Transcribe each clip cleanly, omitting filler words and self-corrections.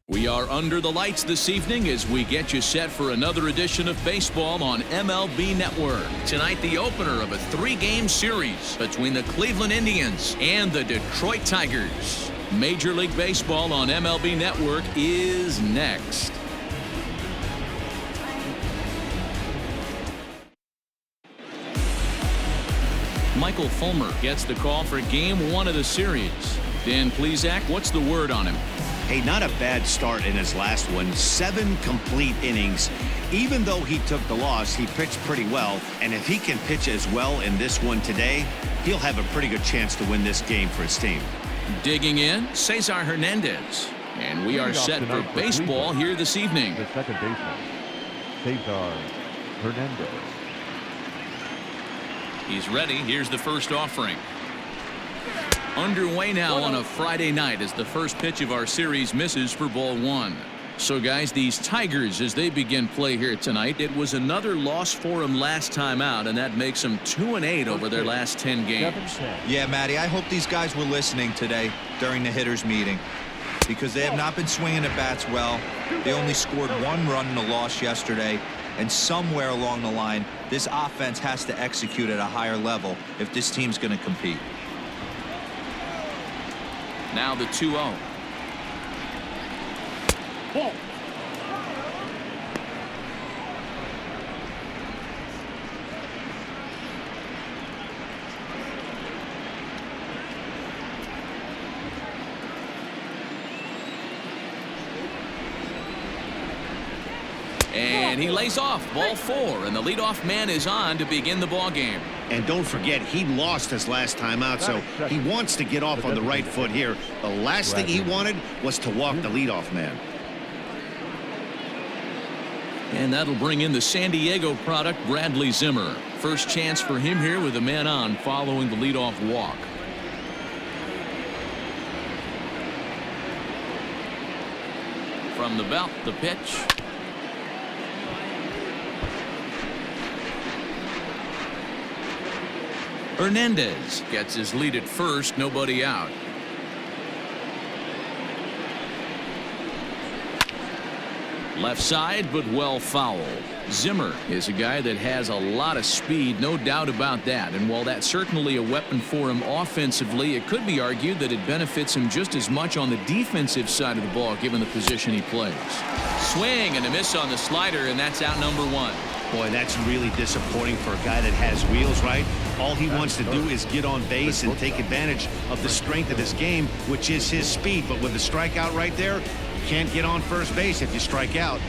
We are under the lights this evening as we get you set for another edition of baseball on MLB Network. Tonight, the opener of a 3-game series between the Cleveland Indians and the Detroit Tigers. Major League Baseball on MLB Network is next. Michael Fulmer gets the call for Game 1 of the series. Dan Plesac, what's the word on him? Hey, not a bad start in his last one. 7 complete innings. Even though he took the loss, he pitched pretty well. And if he can pitch as well in this one today, he'll have a pretty good chance to win this game for his team. Digging in, Cesar Hernandez. And we are set for baseball here this evening. The second baseman, Cesar Hernandez. He's ready. Here's the first offering. Underway now on a Friday night as the first pitch of our series misses for ball 1. So, guys, these Tigers, as they begin play here tonight, it was another loss for them last time out, and that makes them 2-8 over their last 10 games. Yeah, Matty, I hope these guys were listening today during the hitters' meeting because they have not been swinging at bats well. They only scored 1 run in the loss yesterday, and somewhere along the line, this offense has to execute at a higher level if this team's going to compete. Now the 2-0. And he lays off. Ball 4, and the leadoff man is on to begin the ball game. And don't forget, he lost his last time out, so he wants to get off on the right foot here. The last thing he wanted was to walk the leadoff man. And that'll bring in the San Diego product, Bradley Zimmer. First chance for him here with a man on following the leadoff walk. From the belt, the pitch. Hernandez gets his lead at first, nobody out. Left side, but well fouled. Zimmer is a guy that has a lot of speed, no doubt about that. And while that's certainly a weapon for him offensively, it could be argued that it benefits him just as much on the defensive side of the ball, given the position he plays. Swing and a miss on the slider, and that's out number 1. Boy, that's really disappointing for a guy that has wheels, right? All he wants to do is get on base and take advantage of the strength of his game, which is his speed. But with the strikeout right there, you can't get on first base if you strike out.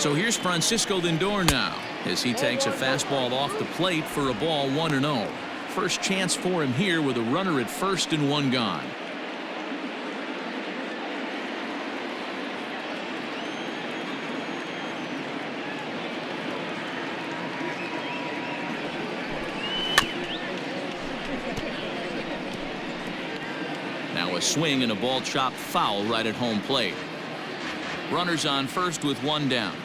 So here's Francisco Lindor now as he takes a fastball off the plate for a ball 1-0. First chance for him here with a runner at first and 1 gone. Now a swing and a ball chopped foul right at home plate. Runners on first with 1 down.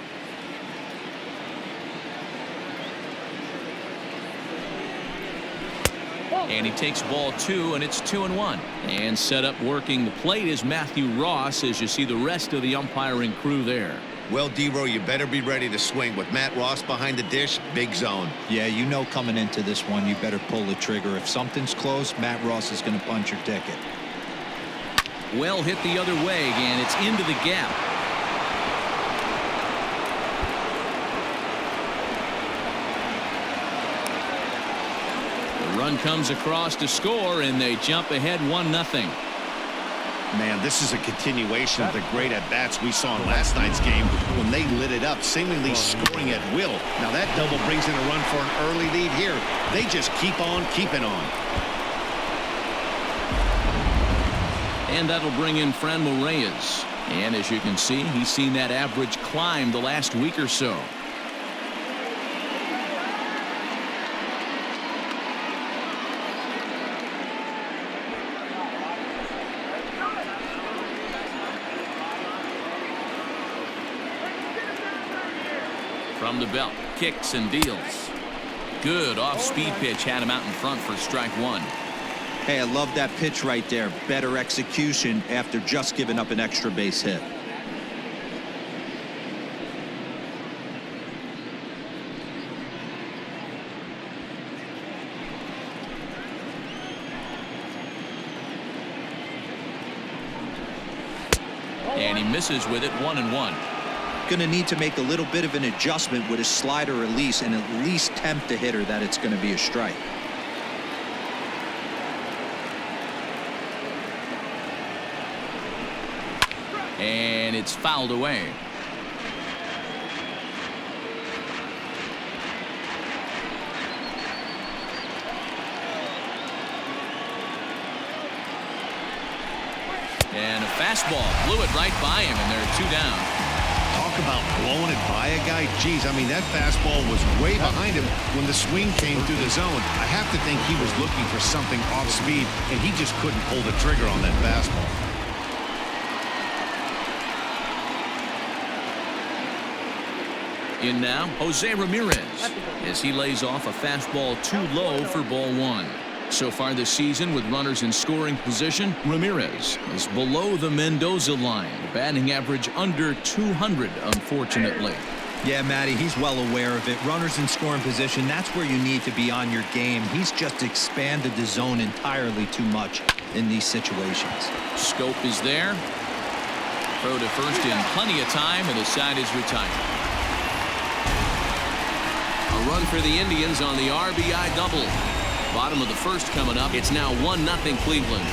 And he takes ball 2, and it's 2-1. And set up working the plate is Matthew Ross as you see the rest of the umpiring crew there. Well, D-Row, you better be ready to swing. With Matt Ross behind the dish, big zone. Yeah, you know coming into this one, you better pull the trigger. If something's close, Matt Ross is going to punch your ticket. Well hit the other way, and it's into the gap. Run comes across to score, and they jump ahead 1-0. Man, this is a continuation of the great at-bats we saw in last night's game when they lit it up, seemingly scoring at will. Now that double brings in a run for an early lead here. They just keep on keeping on. And that'll bring in Franmil Reyes. And as you can see, he's seen that average climb the last week or so. From the belt, kicks and deals. Good off-speed pitch had him out in front for strike one. Hey, I love that pitch right there. Better execution after just giving up an extra base hit. And he misses with it, 1-1. Going to need to make a little bit of an adjustment with his slider release and at least tempt the hitter that it's going to be a strike. And it's fouled away. And a fastball blew it right by him, and there are 2 down. Talk about blowing it by a guy. Geez, I mean, that fastball was way behind him when the swing came through the zone. I have to think he was looking for something off speed, and he just couldn't pull the trigger on that fastball. In now, Jose Ramirez, as he lays off a fastball too low for ball 1. So far this season, with runners in scoring position, Ramirez is below the Mendoza line. Batting average under 200, unfortunately. Yeah, Matty, he's well aware of it. Runners in scoring position, that's where you need to be on your game. He's just expanded the zone entirely too much in these situations. Scope is there. Throw to first in plenty of time, and the side is retired. A run for the Indians on the RBI double. Bottom of the first coming up. It's now 1-0 Cleveland.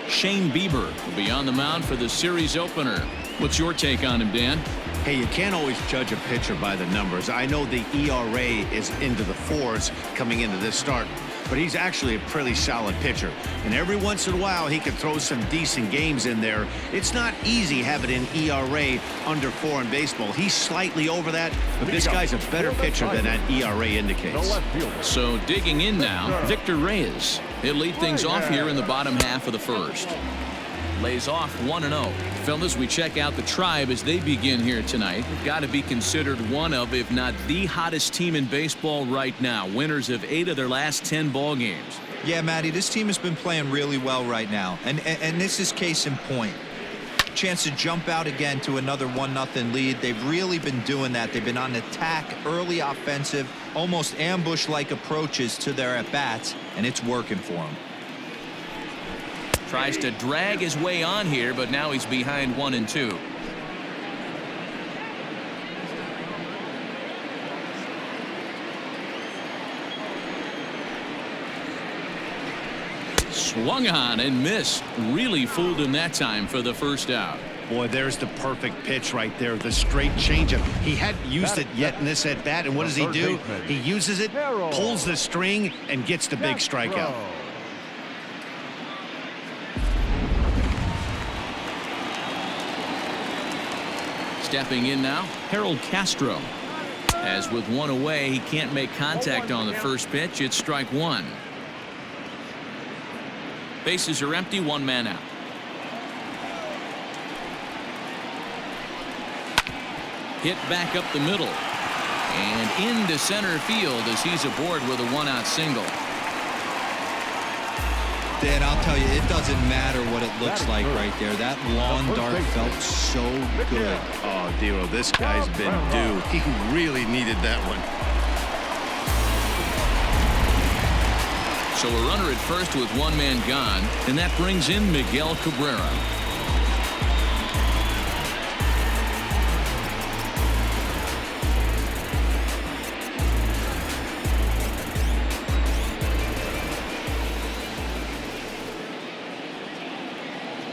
Shane Bieber will be on the mound for the series opener. What's your take on him, Dan? Hey, you can't always judge a pitcher by the numbers. I know the ERA is into the 4s coming into this start, but he's actually a pretty solid pitcher. And every once in a while, he can throw some decent games in there. It's not easy having an ERA under 4 in baseball. He's slightly over that, but this guy's a better pitcher than that ERA indicates. So digging in now, Victor Reyes. He'll lead things off here in the bottom half of the first. Lays off 1-0. Fellas, we check out the Tribe as they begin here tonight. Got to be considered one of, if not the hottest team in baseball right now. Winners of 8 of their last 10 ball games. Yeah, Matty, this team has been playing really well right now. And this is case in point. Chance to jump out again to another 1-0 lead. They've really been doing that. They've been on attack, early offensive, almost ambush-like approaches to their at-bats, and it's working for them. Tries to drag his way on here, but now he's behind 1-2. Swung on and missed. Really fooled him that time for the first out. Boy, there's the perfect pitch right there. The straight changeup. He hadn't used it yet in this at bat, and what does he do? He uses it, pulls the string, and gets the big strikeout. Stepping in now, Harold Castro. As with 1 away, he can't make contact on the first pitch. It's strike 1. Bases are empty, 1 man out. Hit back up the middle. And into center field as he's aboard with a 1-out single. Dan, I'll tell you, it doesn't matter what it looks like right there. That lawn dart felt so good. Oh, Dero, this guy's been due. He really needed that one. So a runner at first with 1 man gone, and that brings in Miguel Cabrera.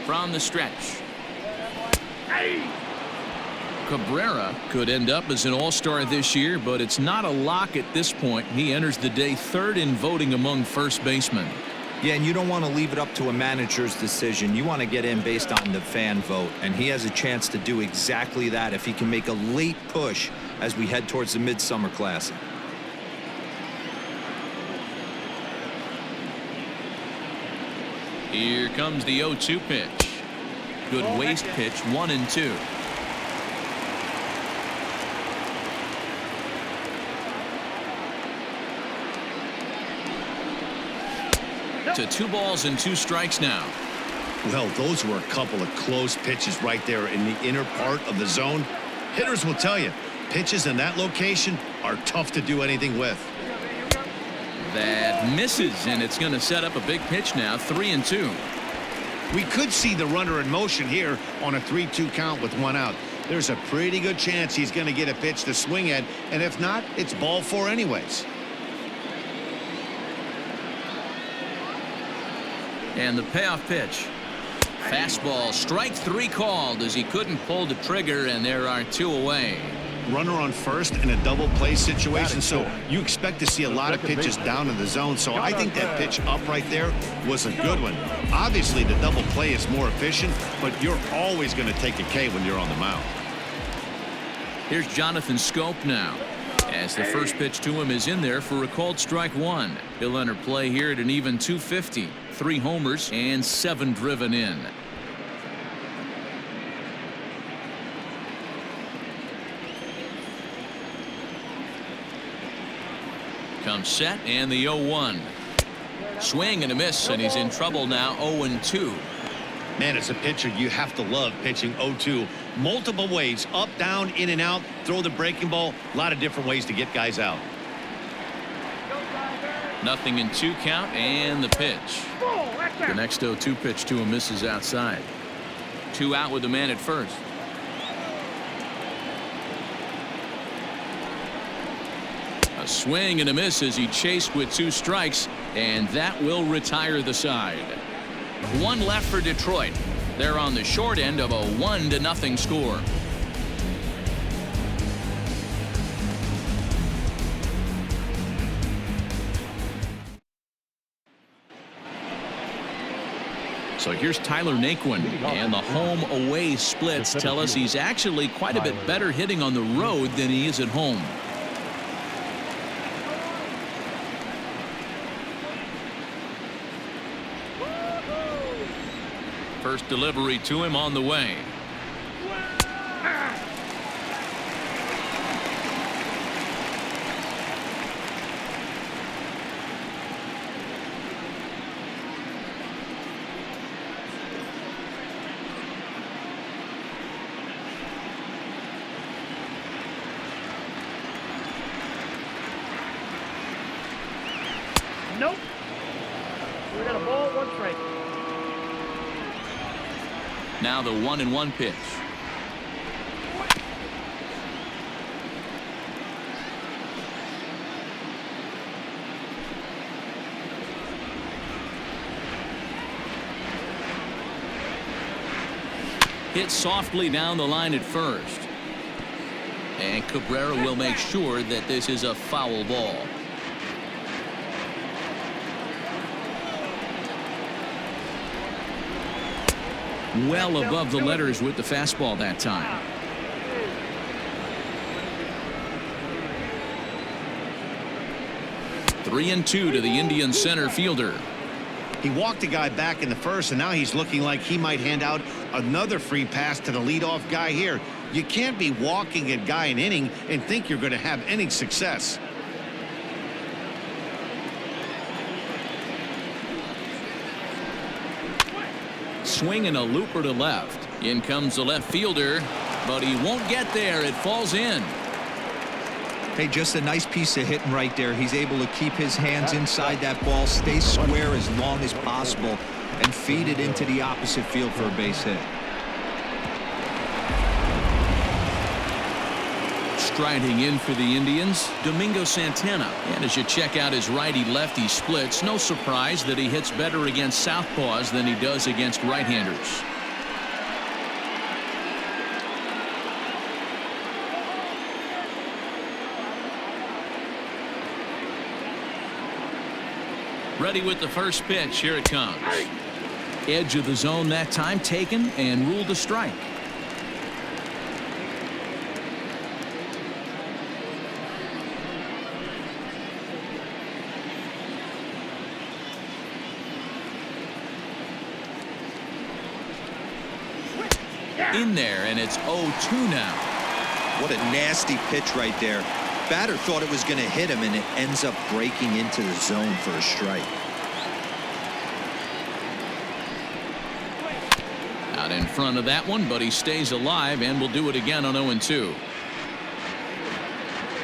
From the stretch. Cabrera could end up as an all-star this year, but it's not a lock at this point. He enters the day 3rd in voting among first basemen. Yeah, and you don't want to leave it up to a manager's decision. You want to get in based on the fan vote, and he has a chance to do exactly that if he can make a late push as we head towards the Midsummer Classic. Here comes the 0-2 pitch. Good waste pitch, 1-2. To 2 balls and 2 strikes now. Well, those were a couple of close pitches right there in the inner part of the zone. Hitters will tell you, pitches in that location are tough to do anything with. That misses, and it's going to set up a big pitch now, 3-2. We could see the runner in motion here on a 3-2 count with 1 out. There's a pretty good chance he's going to get a pitch to swing at, and if not, it's ball 4 anyways. And the payoff pitch. Fastball, strike 3 called as he couldn't pull the trigger, and there are 2 away. Runner on first in a double play situation, so you expect to see a lot of pitches down in the zone. So I think that pitch up right there was a good one. Obviously, the double play is more efficient, but you're always going to take a K when you're on the mound. Here's Jonathan Scope now, as the first pitch to him is in there for a called strike 1. He'll enter play here at an even 250. 3 homers and 7 driven in. Comes set, and the 0-1. Swing and a miss, and he's in trouble now, 0-2. Man, as a pitcher, you have to love pitching 0-2. Multiple ways, up, down, in and out, throw the breaking ball. A lot of different ways to get guys out. 0-2 count, and the pitch. The next 0-2 pitch to him misses outside. 2 out with the man at first. A swing and a miss as he chased with 2 strikes, and that will retire the side. 1 left for Detroit. They're on the short end of a 1-0 score. So here's Tyler Naquin, and the home-away splits tell us he's actually quite a bit better hitting on the road than he is at home. First delivery to him on the way. Nope. We got a ball, 1 strike. Now the 1-1 pitch. Hit softly down the line at first. And Cabrera will make sure that this is a foul ball. Well above the letters with the fastball that time. Three and two to the Indian center fielder. He walked a guy back in the first, and now he's looking like he might hand out another free pass to the leadoff guy here. You can't be walking a guy an inning and think you're going to have any success. Swinging a looper to left. In comes the left fielder, but he won't get there. It falls in. Hey, just a nice piece of hitting right there. He's able to keep his hands inside that ball, stay square as long as possible, and feed it into the opposite field for a base hit. Striding in for the Indians, Domingo Santana. And as you check out his righty-lefty splits, no surprise that he hits better against southpaws than he does against right-handers. Ready with the first pitch. Here it comes. Edge of the zone that time taken and ruled a strike. In there, and it's 0-2 now. What a nasty pitch right there. Batter thought it was going to hit him, and it ends up breaking into the zone for a strike. Out in front of that one, but he stays alive and will do it again on 0-2.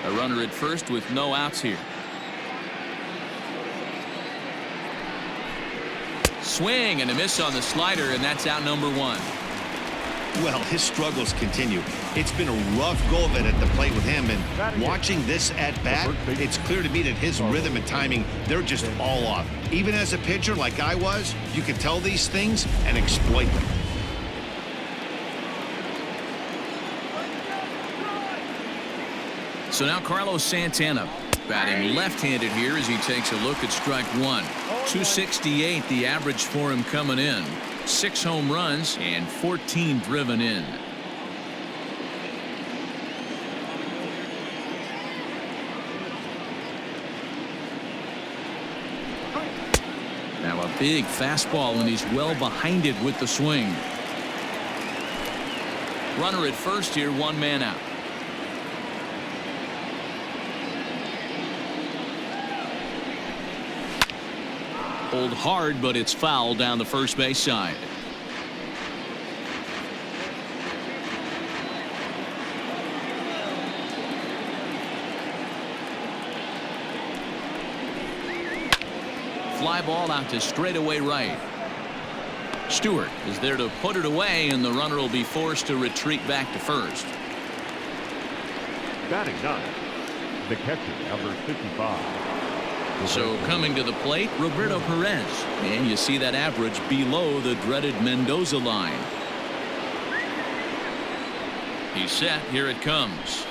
A runner at first with no outs here. Swing and a miss on the slider, and that's out number 1. Well, his struggles continue. It's been a rough go of it at the plate with him, and watching this at bat, it's clear to me that his rhythm and timing, they're just all off. Even as a pitcher like I was, you can tell these things and exploit them. So now Carlos Santana batting left-handed here as he takes a look at strike 1. 268 the average for him coming in. 6 home runs and 14 driven in. Now a big fastball, and he's well behind it with the swing. Runner at first here, 1 man out. Pulled hard, but it's foul down the first base side. Fly ball out to straightaway right. Stewart is there to put it away, and the runner will be forced to retreat back to first. Batting 9, the catcher, number 55. So coming to the plate, Roberto Perez, and you see that average below the dreaded Mendoza line. He's set. Here it comes.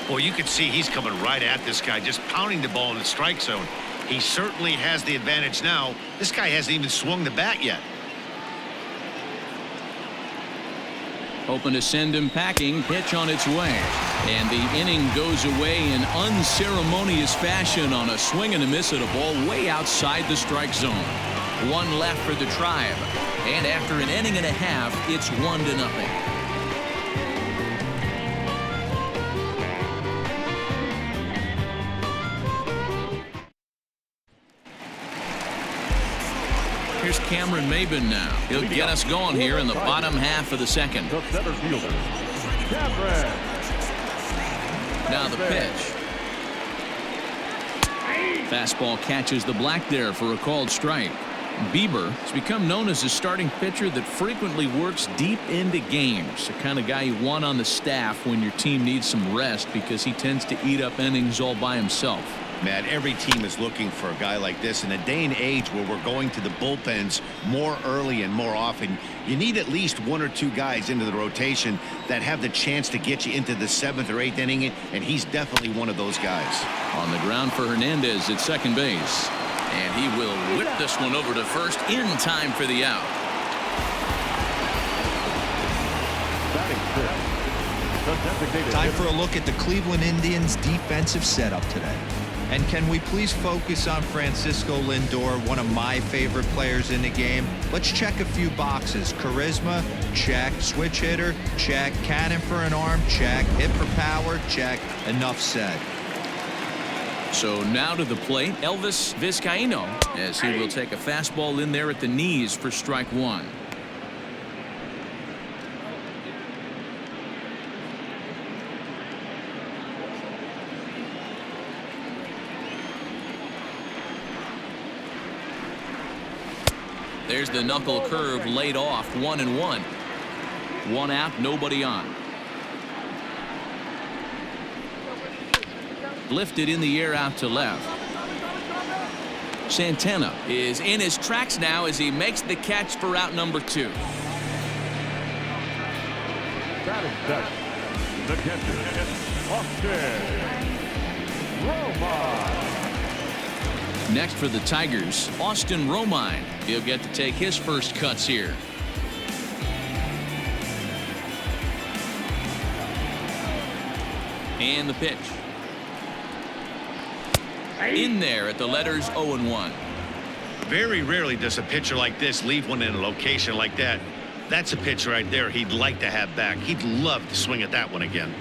Well, you can see he's coming right at this guy, just pounding the ball in the strike zone. He certainly has the advantage now. This guy hasn't even swung the bat yet. Hoping to send him packing. Pitch on its way. And the inning goes away in unceremonious fashion on a swing and a miss at a ball way outside the strike zone. 1 left for the Tribe. And after an inning and a half, it's 1-0. Here's Cameron Maben now. He'll get us going here in the bottom half of the second. The center fielder, Cameron. Now the pitch. Fastball catches the black there for a called strike. Bieber has become known as a starting pitcher that frequently works deep into games. The kind of guy you want on the staff when your team needs some rest, because he tends to eat up innings all by himself. Matt, every team is looking for a guy like this. In a day and age where we're going to the bullpens more early and more often, you need at least 1 or 2 guys into the rotation that have the chance to get you into the 7th or 8th inning, and he's definitely one of those guys. On the ground for Hernandez at second base. And he will whip this one over to first in time for the out. Time for a look at the Cleveland Indians' defensive setup today. And can we please focus on Francisco Lindor, one of my favorite players in the game? Let's check a few boxes. Charisma, check. Switch hitter, check. Cannon for an arm, check. Hit for power, check. Enough said. So now to the plate, Elvis Vizcaíno, as he will take a fastball in there at the knees for strike 1. There's the knuckle curve laid off, 1-1. 1 out, nobody on. Lifted in the air out to left. Santana is in his tracks now as he makes the catch for out number 2. The catcher, Austin Romine. Next for the Tigers, Austin Romine. He'll get to take his first cuts here. And the pitch. In there at the letters 0-1. Very rarely does a pitcher like this leave one in a location like that. That's a pitch right there he'd like to have back. He'd love to swing at that one again.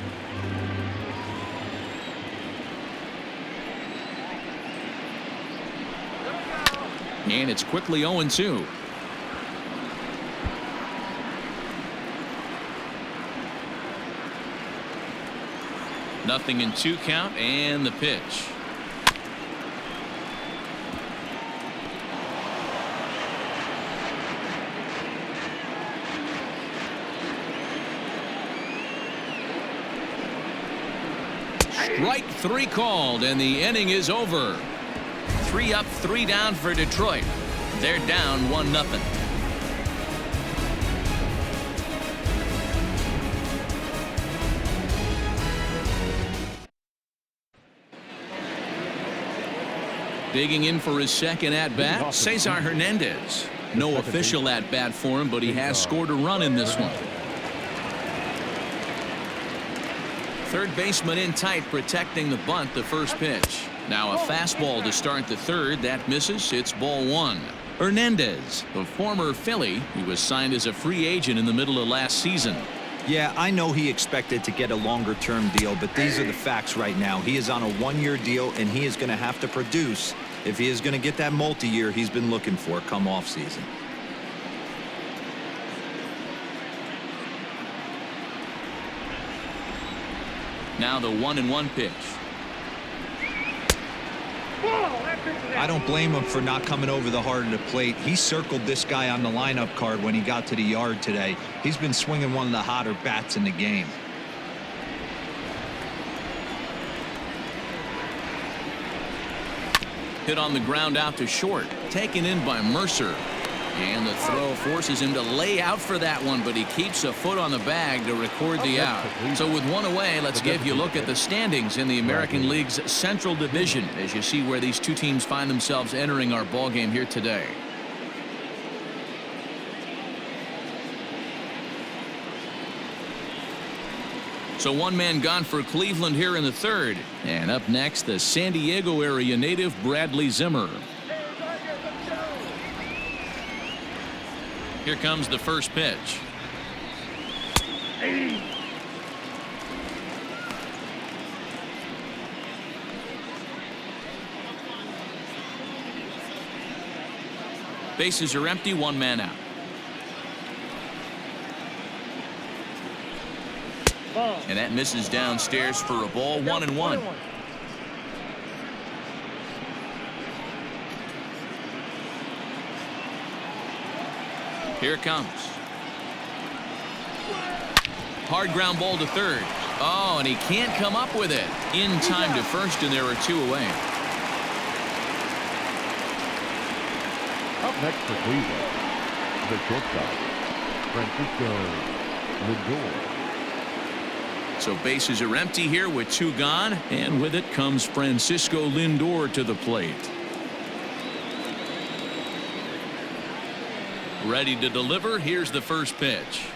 And it's quickly 0-2. Nothing in 2 count, and the pitch. Strike 3 called, and the inning is over. 3 up, 3 down for Detroit. They're down 1-0. Digging in for his second at-bat, Cesar Hernandez. No official at-bat for him, but he has scored a run in this one. Third baseman in tight, protecting the bunt, the first pitch. Now a fastball to start the third. That misses. It's ball 1. Hernandez, the former Philly, he was signed as a free agent in the middle of last season. Yeah, I know he expected to get a longer-term deal, but these are the facts right now. He is on a 1-year deal, and he is going to have to produce if he is going to get that multi-year he's been looking for come off-season. Now the 1-1 pitch. I don't blame him for not coming over the heart of the plate. He circled this guy on the lineup card when he got to the yard today. He's been swinging one of the hotter bats in the game. Hit on the ground out to short. Taken in by Mercer. And the throw forces him to lay out for that one, but he keeps a foot on the bag to record the out. So with 1 away, let's give you a look at the standings in the American League's Central Division as you see where these two teams find themselves entering our ball game here today. So 1 man gone for Cleveland here in the third. And up next, the San Diego area native Bradley Zimmer. Here comes the first pitch. Bases are empty, 1 man out. And that misses downstairs for a ball, 1-1. Here it comes. Hard ground ball to third. Oh, and he can't come up with it. In time to first, and there are 2 away. Up next for Cleveland, the shortstop, Francisco Lindor. So bases are empty here with 2 gone, and with it comes Francisco Lindor to the plate. Ready to deliver. Here's the first pitch.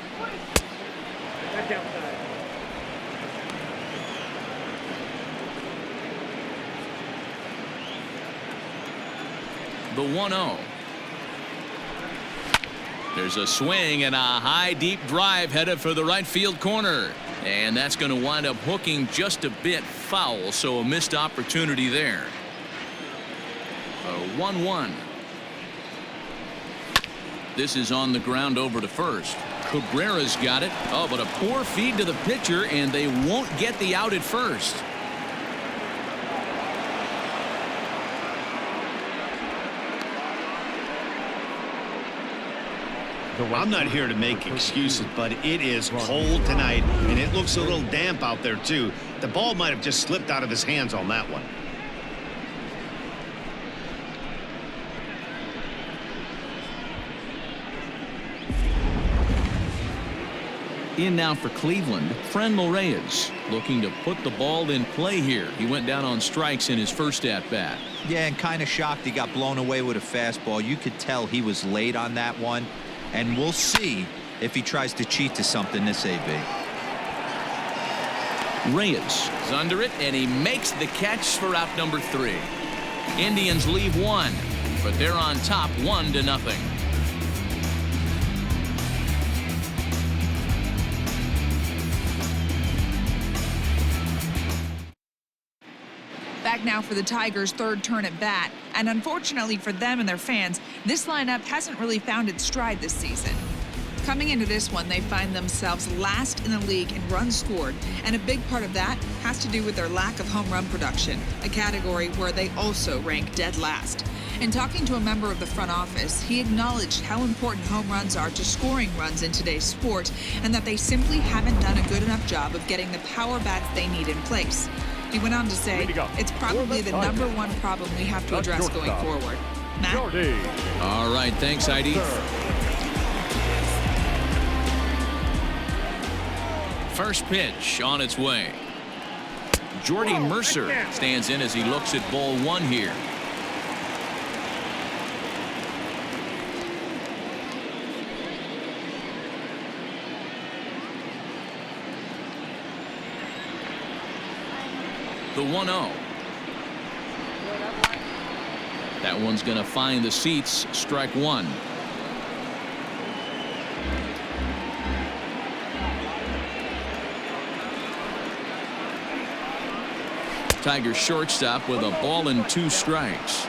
The 1-0. There's a swing and a high deep drive headed for the right field corner. And that's going to wind up hooking just a bit foul, so a missed opportunity there. A 1-1. This is on the ground over to first. Cabrera's got it. Oh, but a poor feed to the pitcher, and they won't get the out at first. I'm not here to make excuses, but it is cold tonight, and it looks a little damp out there, too. The ball might have just slipped out of his hands on that one. In now for Cleveland, Franmil Reyes looking to put the ball in play here. He went down on strikes in his first at-bat. Yeah, and kind of shocked he got blown away with a fastball. You could tell he was late on that one. And we'll see if he tries to cheat to something this AB. Reyes is under it, and he makes the catch for out number 3. Indians leave 1, but they're on top 1-0. Back now for the Tigers' third turn at bat, and unfortunately for them and their fans, this lineup hasn't really found its stride this season. Coming into this one, they find themselves last in the league in runs scored, and a big part of that has to do with their lack of home run production, a category where they also rank dead last. In talking to a member of the front office, he acknowledged how important home runs are to scoring runs in today's sport, and that they simply haven't done a good enough job of getting the power bats they need in place. He went on to say, it's probably the #1 problem we have to address going forward. Matt? All right, thanks, Heidi. First pitch on its way. Jordy Mercer stands in as he looks at ball 1 here. The 1-0. That one's going to find the seats. Strike 1. Tigers shortstop with a ball and 2 strikes.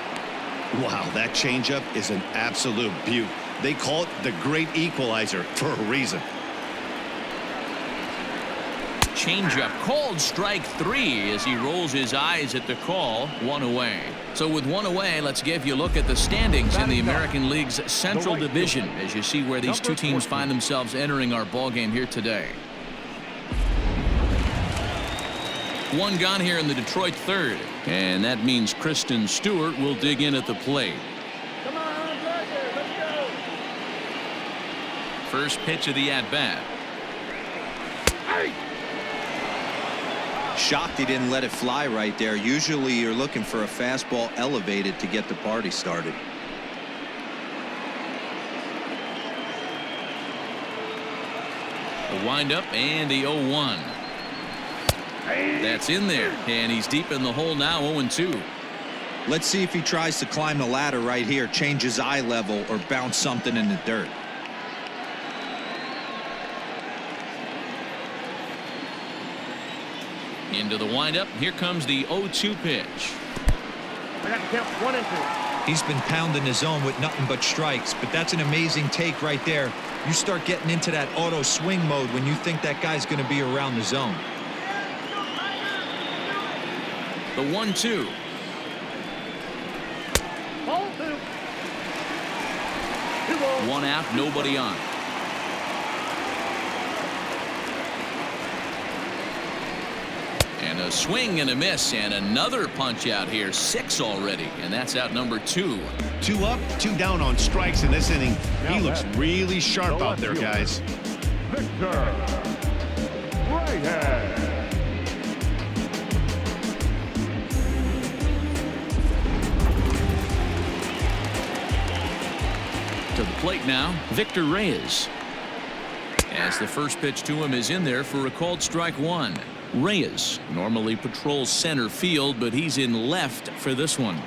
Wow, that changeup is an absolute beaut. They call it the great equalizer for a reason. Changeup called strike 3 as he rolls his eyes at the call. 1 away. So with 1 away, let's give you a look at the standings in the American League's Central Division as you see where these two teams find themselves entering our ball game here today. 1 gone here in the Detroit third, and that means Kristen Stewart will dig in at the plate. Come on, Roger, let's go. First pitch of the at-bat. Hey! Shocked he didn't let it fly right there. Usually you're looking for a fastball elevated to get the party started. The windup and the 0-1. That's in there, and he's deep in the hole now. 0-2. Let's see if he tries to climb the ladder right here, change his eye level, or bounce something in the dirt. Into the windup. Here comes the 0-2 pitch. I got to count 1 and 2. He's been pounding the zone with nothing but strikes, but that's an amazing take right there. You start getting into that auto swing mode when you think that guy's going to be around the zone. The 1-2. Ball 2. 2 balls. 1 out, nobody on. And a swing and a miss, and another punch out here. 6 already, and that's out number 2. 2 up, 2 down on strikes in this inning. He looks really sharp out there, guys. Victor Reyes. To the plate now, Victor Reyes. As the first pitch to him is in there for a called strike 1. Reyes normally patrols center field, but he's in left for this one.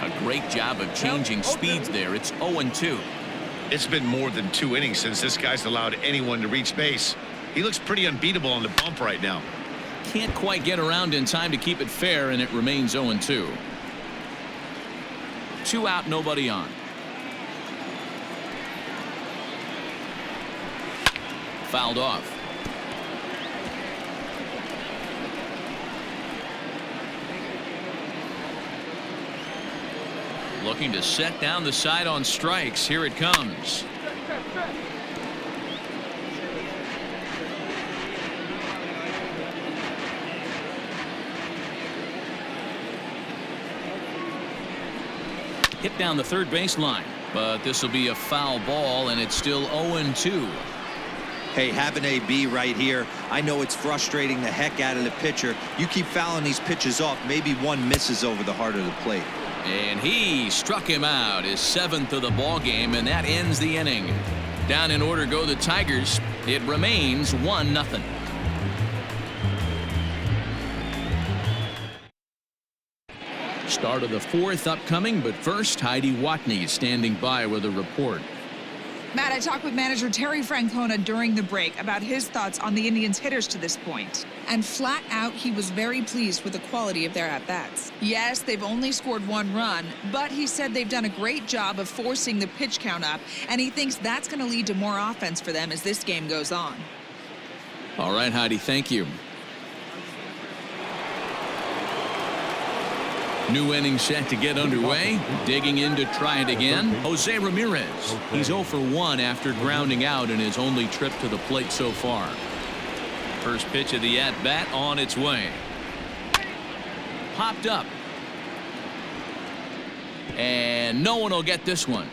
A great job of changing speeds there. It's 0-2. It's been more than 2 innings since this guy's allowed anyone to reach base. He looks pretty unbeatable on the bump right now. Can't quite get around in time to keep it fair, and it remains 0-2. 2 out, nobody on. Fouled off. Looking to set down the side on strikes. Here it comes. Hit down the third baseline, but this will be a foul ball, and it's still 0-2. Hey, have an AB right here. I know it's frustrating the heck out of the pitcher. You keep fouling these pitches off, maybe one misses over the heart of the plate. And he struck him out, his 7th of the ball game, and that ends the inning. Down in order go the Tigers. It remains 1-0. Start of the fourth upcoming, but first, Heidi Watney standing by with a report. Matt, I talked with manager Terry Francona during the break about his thoughts on the Indians' hitters to this point. And flat out, he was very pleased with the quality of their at-bats. Yes, they've only scored 1 run, but he said they've done a great job of forcing the pitch count up, and he thinks that's going to lead to more offense for them as this game goes on. All right, Heidi, thank you. New inning set to get underway. Digging in to try it again, Jose Ramirez. He's 0 for 1 after grounding out in his only trip to the plate so far. First pitch of the at-bat on its way. Popped up. And no one will get this one.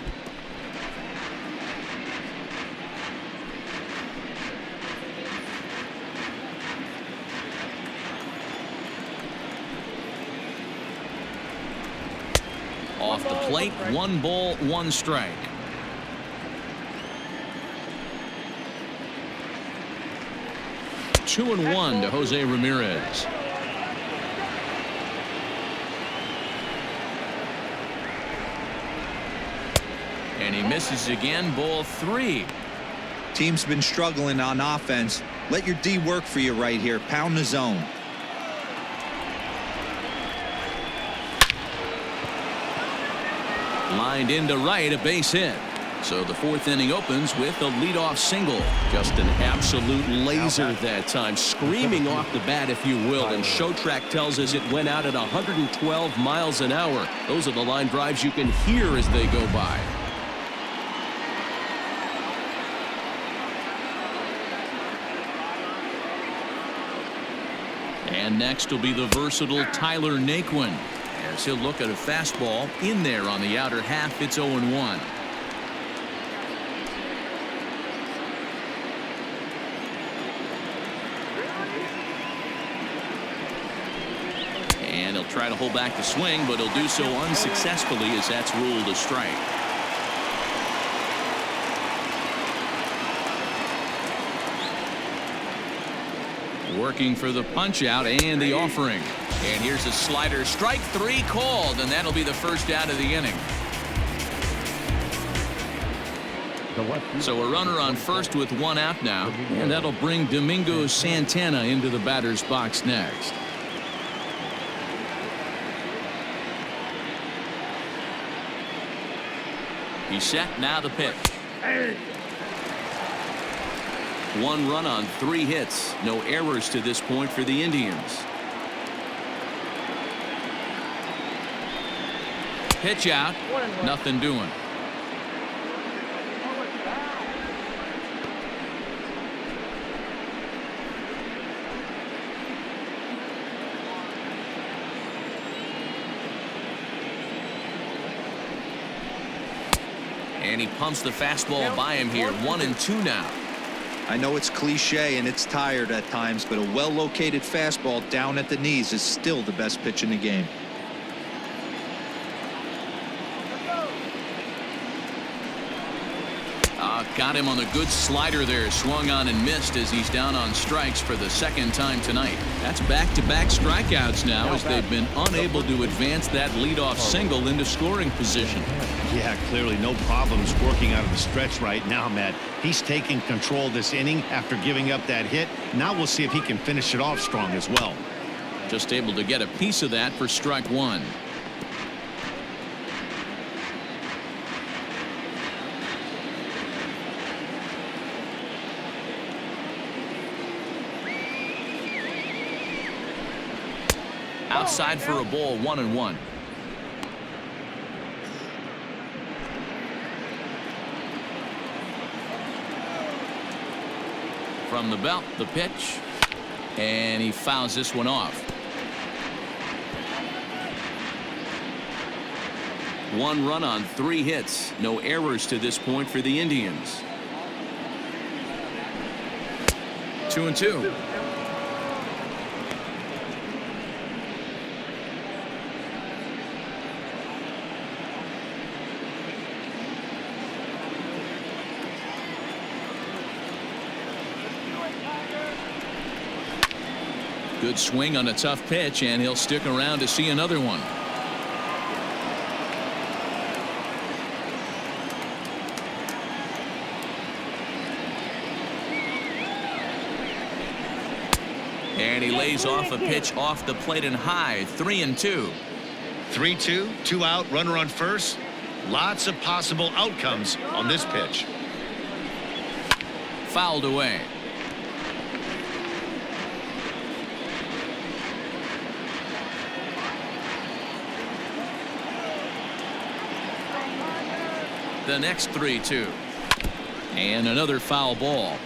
Off the plate, 1 ball, 1 strike. Two and 1 to Jose Ramirez. And he misses again, ball 3. Team's been struggling on offense. Let your D work for you right here. Pound the zone. Lined into right, a base hit. So the fourth inning opens with a leadoff single. Just an absolute laser that time, screaming off the bat, if you will. And Showtrack tells us it went out at 112 miles an hour. Those are the line drives you can hear as they go by. And next will be the versatile Tyler Naquin. As he'll look at a fastball in there on the outer half. It's 0-1. And he'll try to hold back the swing, but he'll do so unsuccessfully as that's ruled a strike. Working for the punch out and the offering. And here's a slider. Strike 3 called, and that'll be the first out of the inning. So a runner on first with 1 out now, and that'll bring Domingo Santana into the batter's box next. He's set, now the pitch. 1 run on 3 hits. No errors to this point for the Indians. Pitch out. Nothing doing. And he pumps the fastball by him here. 1-2 now. I know it's cliche and it's tired at times, but a well-located fastball down at the knees is still the best pitch in the game. Got him on a good slider there. Swung on and missed as he's down on strikes for the second time tonight. That's back-to-back strikeouts now as they've been unable to advance that leadoff single into scoring position. Yeah, clearly no problems working out of the stretch right now, Matt. He's taking control this inning after giving up that hit. Now we'll see if he can finish it off strong as well. Just able to get a piece of that for strike 1. Outside for a ball, 1-1. From the belt, the pitch, and he fouls this one off. 1 run on 3 hits. No errors to this point for the Indians. 2-2. Good swing on a tough pitch, and he'll stick around to see another one. And he lays off a pitch off the plate and high. 3-2. 3-2, 2 out, runner on first. Lots of possible outcomes on this pitch. Fouled away. The next 3-2. And another foul ball.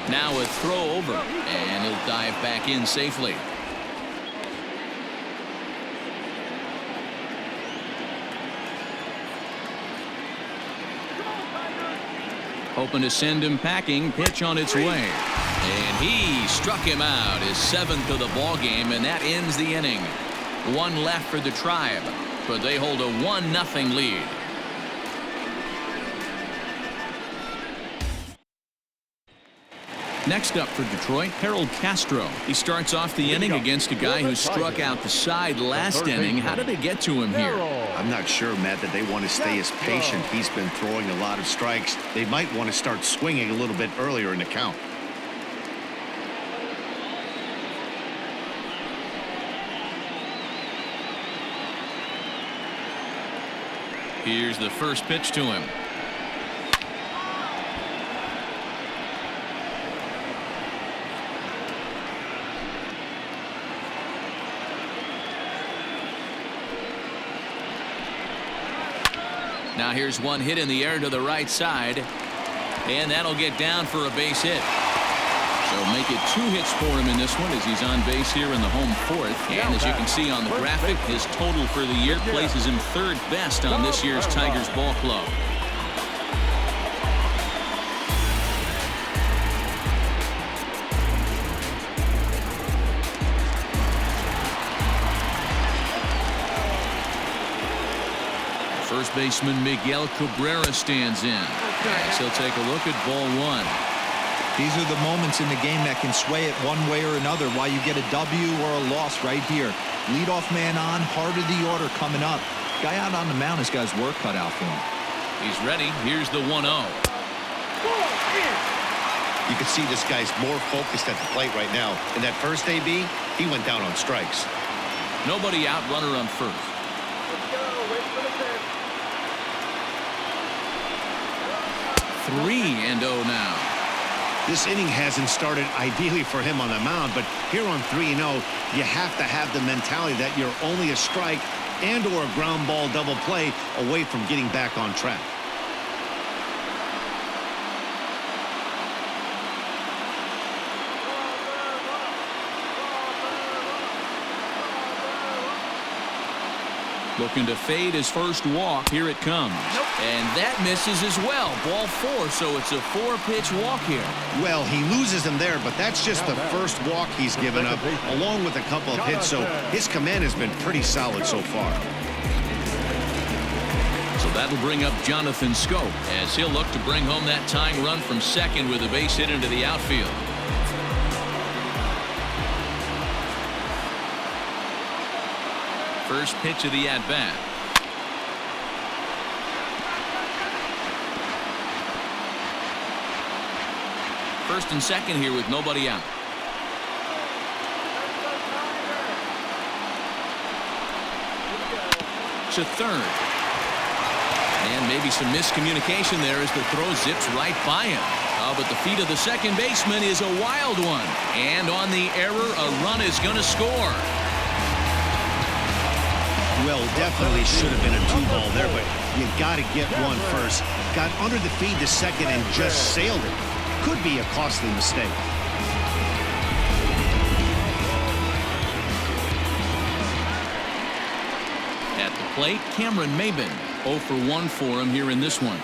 Now a throw over, and he'll dive back in safely. Hoping to send him packing. Pitch on its way. And he struck him out, his 7th of the ball game, and that ends the inning. One left for the Tribe, but they hold a 1-0 lead. Next up for Detroit, Harold Castro. He starts off the inning against a guy who struck out the side last inning. How did they get to him here? I'm not sure, Matt, that they want to stay as patient. He's been throwing a lot of strikes. They might want to start swinging a little bit earlier in the count. Here's the first pitch to him. Now here's one hit in the air to the right side, and that'll get down for a base hit. So make it 2 hits for him in this one as he's on base here in the home 4th. And as you can see on the graphic, his total for the year places him 3rd best on this year's Tigers ball club. First baseman Miguel Cabrera stands in. As he'll take a look at ball 1. These are the moments in the game that can sway it one way or another, why you get a W or a loss right here. Leadoff man on, heart of the order coming up. Guy out on the mound has got his work cut out for him. He's ready. Here's the 1-0. You can see this guy's more focused at the plate right now. In that first AB, he went down on strikes. Nobody out, runner on first. 3-0 now. This inning hasn't started ideally for him on the mound, but here on 3-0, you have to have the mentality that you're only a strike and or a ground ball double play away from getting back on track. Looking to fade his first walk. Here it comes. And that misses as well. Ball 4, so it's a 4-pitch walk here. Well, he loses him there, but that's just the first walk he's given up, along with a couple of hits, so his command has been pretty solid so far. So that'll bring up Jonathan Scope as he'll look to bring home that tying run from second with a base hit into the outfield. First pitch of the at-bat. First and second here with nobody out. To third. And maybe some miscommunication there as the throw zips right by him. Oh, but the feet of the second baseman is a wild one. And on the error, a run is going to score. Well, definitely should have been a 2-ball there, but you got to get one first. Got under the feed to second and just sailed it. Could be a costly mistake. At the plate, Cameron Maben. 0 for 1 for him here in this one.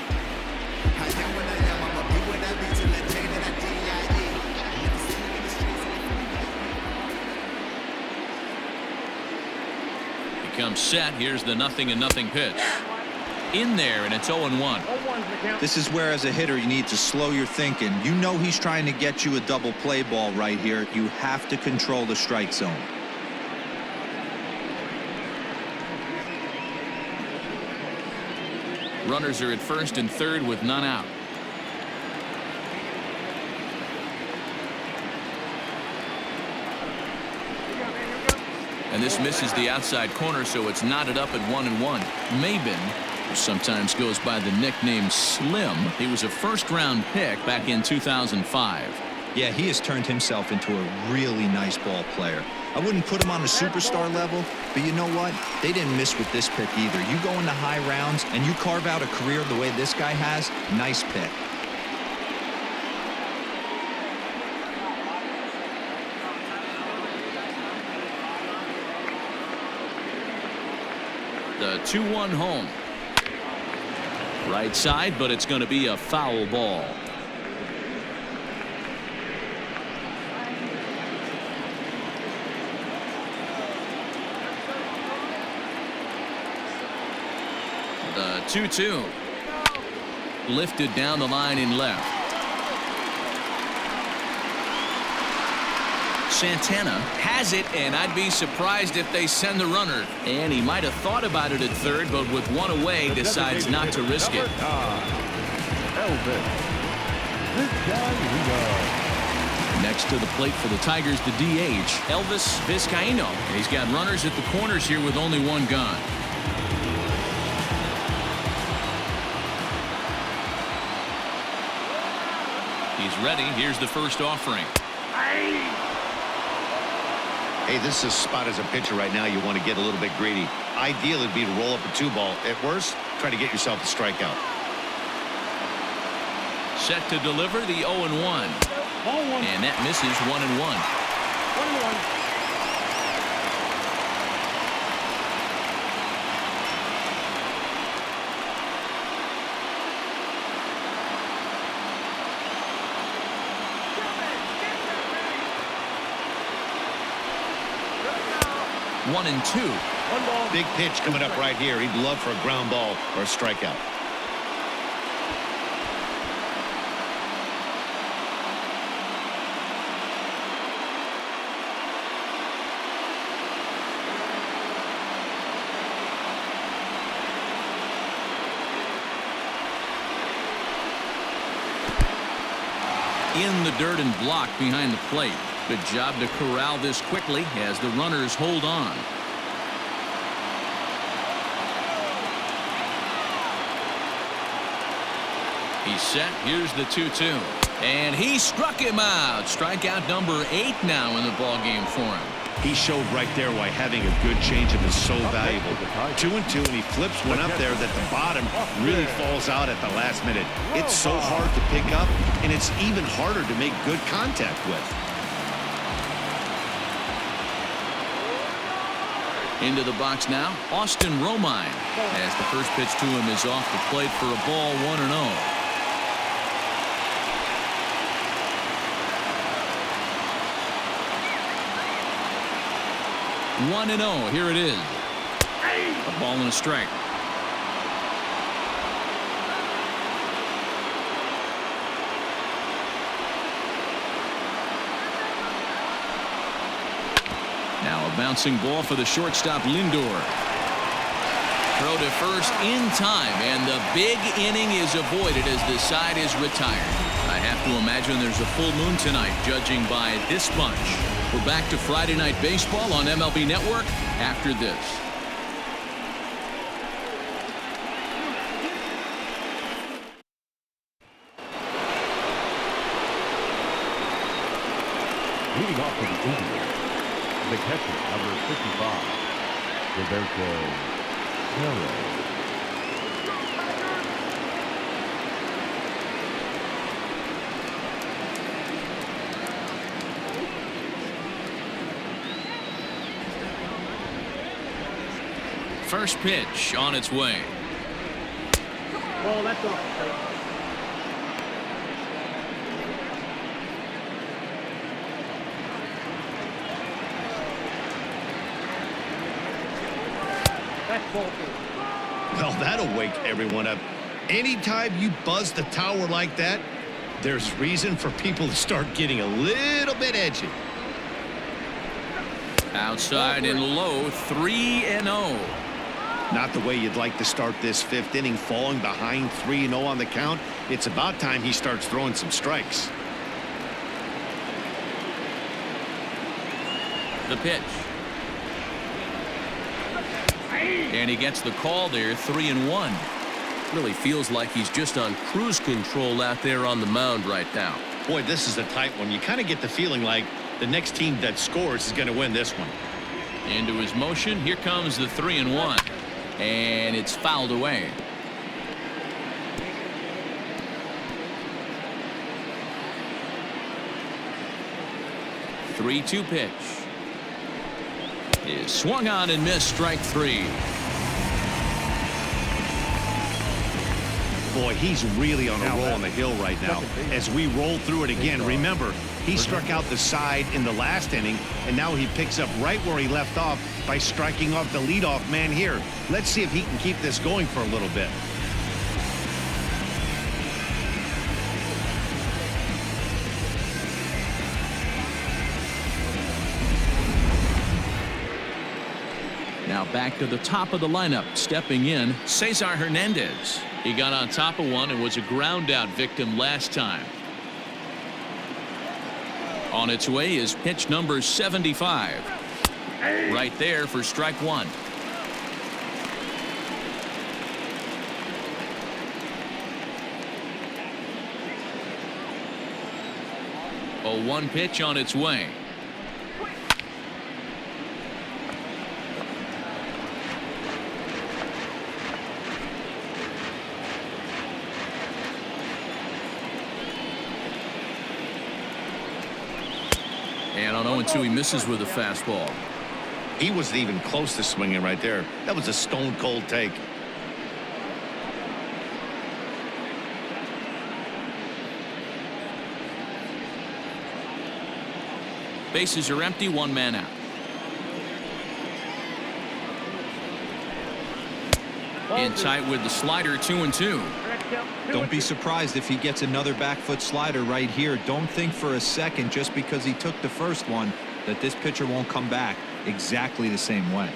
Comes set. Here's the 0-0 pitch. In there, and it's 0-1. 0-1's the count. This is where, as a hitter, you need to slow your thinking. You know he's trying to get you a double play ball right here. You have to control the strike zone. Runners are at first and third with none out. And this misses the outside corner, so it's knotted up at 1-1. Mabin, who sometimes goes by the nickname Slim, he was a first-round pick back in 2005. Yeah, he has turned himself into a really nice ball player. I wouldn't put him on a superstar level, but you know what? They didn't miss with this pick either. You go into high rounds and you carve out a career the way this guy has, nice pick. The 2-1 home. Right side, but it's going to be a foul ball. The 2-2. Lifted down the line in left. Santana has it, and I'd be surprised if they send the runner. And he might have thought about it at third, but with one away, decides not to risk it. Elvis. This guy we know. Next to the plate for the Tigers, the DH, Elvis Vizcaíno. And he's got runners at the corners here with only one gone. He's ready. Here's the first offering. Hey, this is a spot as a pitcher right now. You want to get a little bit greedy. Ideal would be to roll up a 2-ball. At worst, try to get yourself a strikeout. Set to deliver the 0-1. And that misses 1-1. 1-1. 1-2. 1 ball. Big pitch coming up right here. He'd love for a ground ball or a strikeout. In the dirt and blocked behind the plate. Good job to corral this quickly as the runners hold on. He's set. Here's the 2-2. And he struck him out. Strikeout number 8 now in the ballgame for him. He showed right there why having a good changeup is so valuable. 2-2, and he flips one up there that the bottom really falls out at the last minute. It's so hard to pick up, and it's even harder to make good contact with. Into the box now, Austin Romine, as the first pitch to him is off the plate for a ball, 1-0. 1-0. Here it is. A ball and a strike. Now a bouncing ball for the shortstop Lindor. Throw to first in time, and the big inning is avoided as the side is retired. I have to imagine there's a full moon tonight, judging by this bunch. We're back to Friday Night Baseball on MLB Network after this. Leading off for the Indians, the catcher, number 55, Roberto Caro. First pitch on its way. Oh, that's off the plate. That's ball 2. Well, that'll wake everyone up. Anytime you buzz the tower like that, there's reason for people to start getting a little bit edgy. Outside and low, 3-0. Not the way you'd like to start this fifth inning, falling behind 3-0 on the count. It's about time he starts throwing some strikes. The pitch. And he gets the call there, 3-1. Really feels like he's just on cruise control out there on the mound right now. Boy, this is a tight one. You kind of get the feeling like the next team that scores is going to win this one. Into his motion. Here comes the 3-1. And it's fouled away. The 3-2 pitch is swung on and missed, strike 3. Boy, he's really on a roll on the hill right now. As we roll through it again, remember, he struck out the side in the last inning, and now he picks up right where he left off by striking off the leadoff man here. Let's see if he can keep this going for a little bit. Now back to the top of the lineup. Stepping in, Cesar Hernandez. He got on top of one and was a ground out victim last time. On its way is pitch number 75. Right there for strike 1. A 1 pitch on its way. And on 0-2, he misses with a fastball. He wasn't even close to swinging right there. That was a stone cold take. Bases are empty, 1 man out. In tight with the slider, 2-2. Don't be surprised if he gets another back foot slider right here. Don't think for a second, just because he took the first one, that this pitcher won't come back exactly the same way.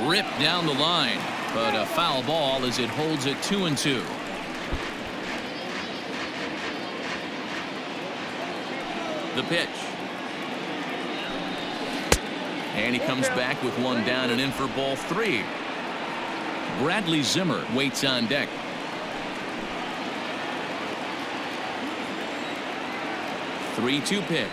Ripped down the line, but a foul ball as it holds it 2-2. The pitch. And he comes back with 1 down and in for ball 3. Bradley Zimmer waits on deck. The 3-2 pitch.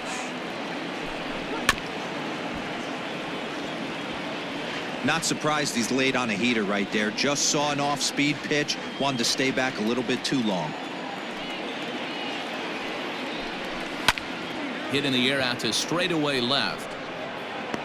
Not surprised he's laid on a heater right there. Just saw an off-speed pitch. Wanted to stay back a little bit too long. Hit in the air out to straightaway left.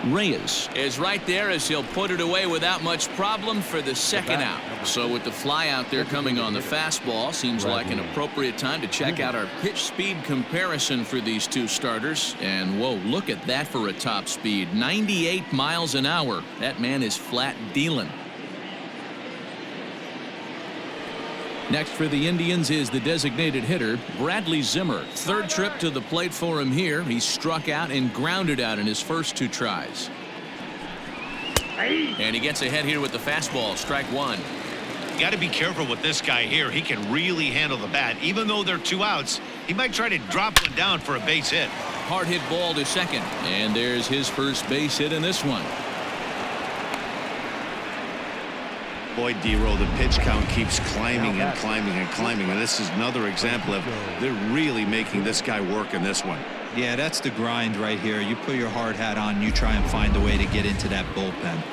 Reyes is right there as he'll put it away without much problem for the second out. So with the fly out there coming on the fastball, seems like an appropriate time to check out our pitch speed comparison for these two starters. And whoa, look at that for a top speed. 98 miles an hour. That man is flat dealing. Next for the Indians is the designated hitter, Bradley Zimmer. Third trip to the plate for him here. He struck out and grounded out in his first 2 tries. And he gets ahead here with the fastball, strike 1. You got to be careful with this guy here. He can really handle the bat. Even though they're 2 outs, he might try to drop one down for a base hit. Hard hit ball to second. And there's his first base hit in this one. Boy, DeRosa, the pitch count keeps climbing and climbing and climbing. And this is another example of they're really making this guy work in this one. Yeah, that's the grind right here. You put your hard hat on, you try and find a way to get into that bullpen.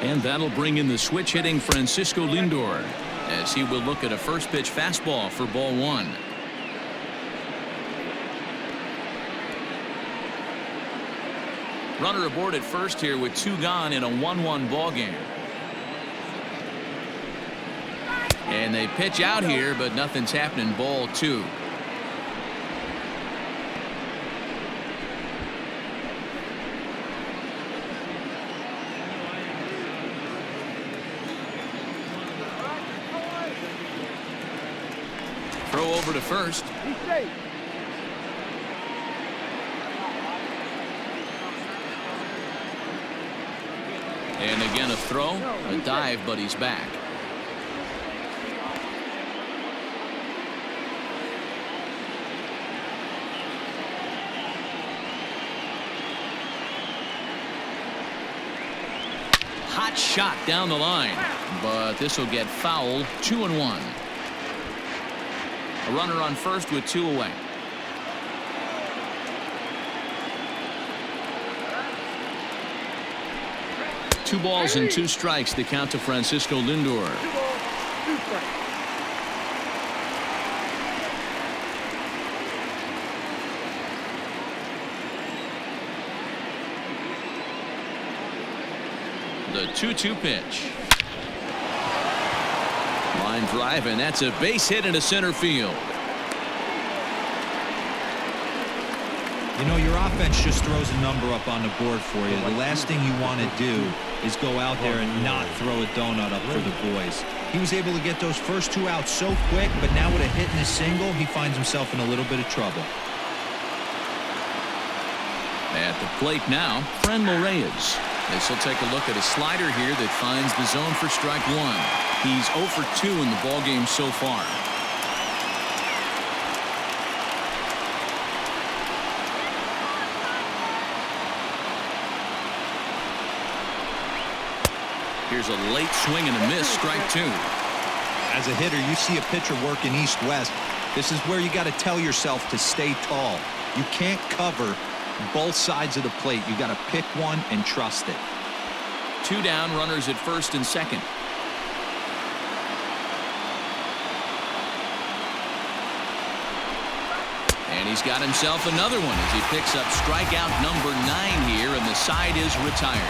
And that'll bring in the switch hitting Francisco Lindor as he will look at a first pitch fastball for ball 1. Runner aboard at first here with 2 gone in a 1-1 ball game. And they pitch out here, but nothing's happening. Ball 2. Throw over to first. He's safe. And again a throw. A dive, but he's back. Hot shot down the line, but this will get fouled. 2-1. A runner on first with 2 away. Two balls and 2 strikes to count to Francisco Lindor. 2 balls, 2 strikes. The 2-2 pitch. Line drive, and that's a base hit into center field. You know, your offense just throws a number up on the board for you. The last thing you want to do is go out there and not throw a donut up for the boys. He was able to get those first 2 outs so quick, but now with a hit and a single, he finds himself in a little bit of trouble. At the plate now, Franmil Reyes. This will take a look at a slider here that finds the zone for strike 1. He's 0 for 2 in the ballgame so far. Here's a late swing and a miss, strike 2. As a hitter, you see a pitcher working east-west. This is where you got to tell yourself to stay tall. You can't cover both sides of the plate. You got to pick one and trust it. 2 down, runners at first and second. And he's got himself another one as he picks up strikeout number 9 here, and the side is retired.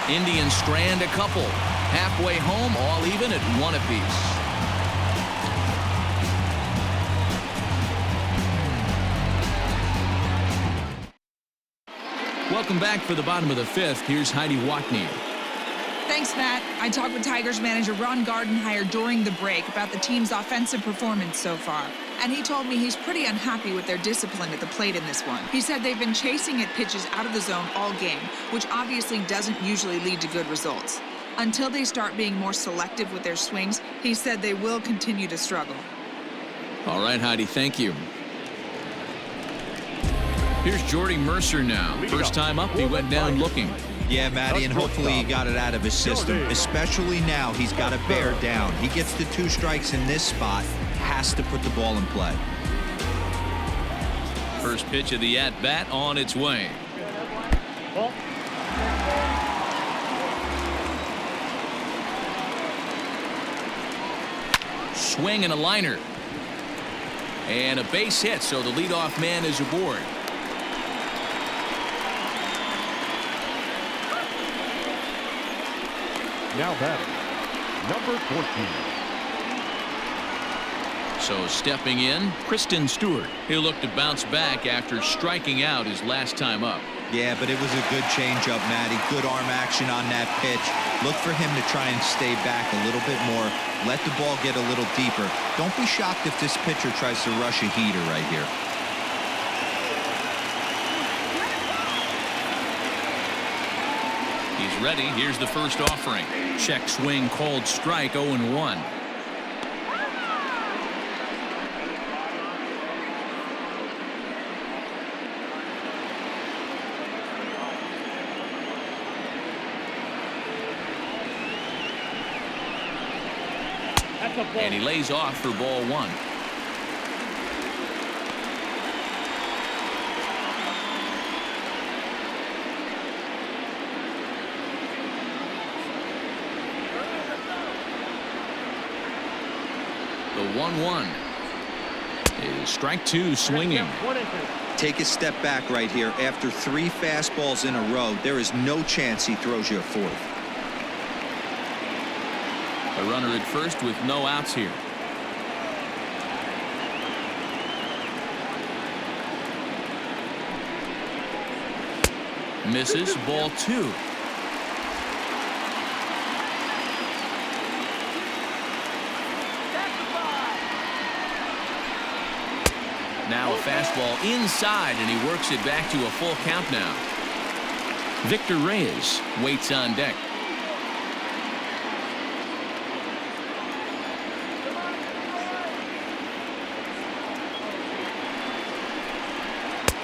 Indians strand a couple. Halfway home, all even at 1 apiece. Welcome back for the bottom of the 5th. Here's Heidi Watney. Thanks, Matt. I talked with Tigers manager Ron Gardenhire during the break about the team's offensive performance so far. And he told me he's pretty unhappy with their discipline at the plate in this one. He said they've been chasing at pitches out of the zone all game, which obviously doesn't usually lead to good results. Until they start being more selective with their swings, he said they will continue to struggle. All right, Heidi, thank you. Here's Jordy Mercer now. First time up, he went down looking. Yeah, Matty, and hopefully he got it out of his system. Especially now, he's got to bear down. He gets the 2 strikes in this spot, has to put the ball in play. First pitch of the at-bat on its way. Ball. Swing and a liner. And a base hit, so the leadoff man is aboard. Now batting, number 14. So stepping in, Kristen Stewart. He'll look to bounce back after striking out his last time up. Yeah, but it was a good changeup, Matty. Good arm action on that pitch. Look for him to try and stay back a little bit more. Let the ball get a little deeper. Don't be shocked if this pitcher tries to rush a heater right here. He's ready. Here's the first offering. Check swing called strike, 0-1. And he lays off for ball 1. The 1-1 is strike 2 swinging. Take a step back right here. After 3 fastballs in a row, there is no chance he throws you a 4th. A runner at first with no outs here. Misses, ball 2. Now a fastball inside, and he works it back to a full count now. Victor Reyes waits on deck.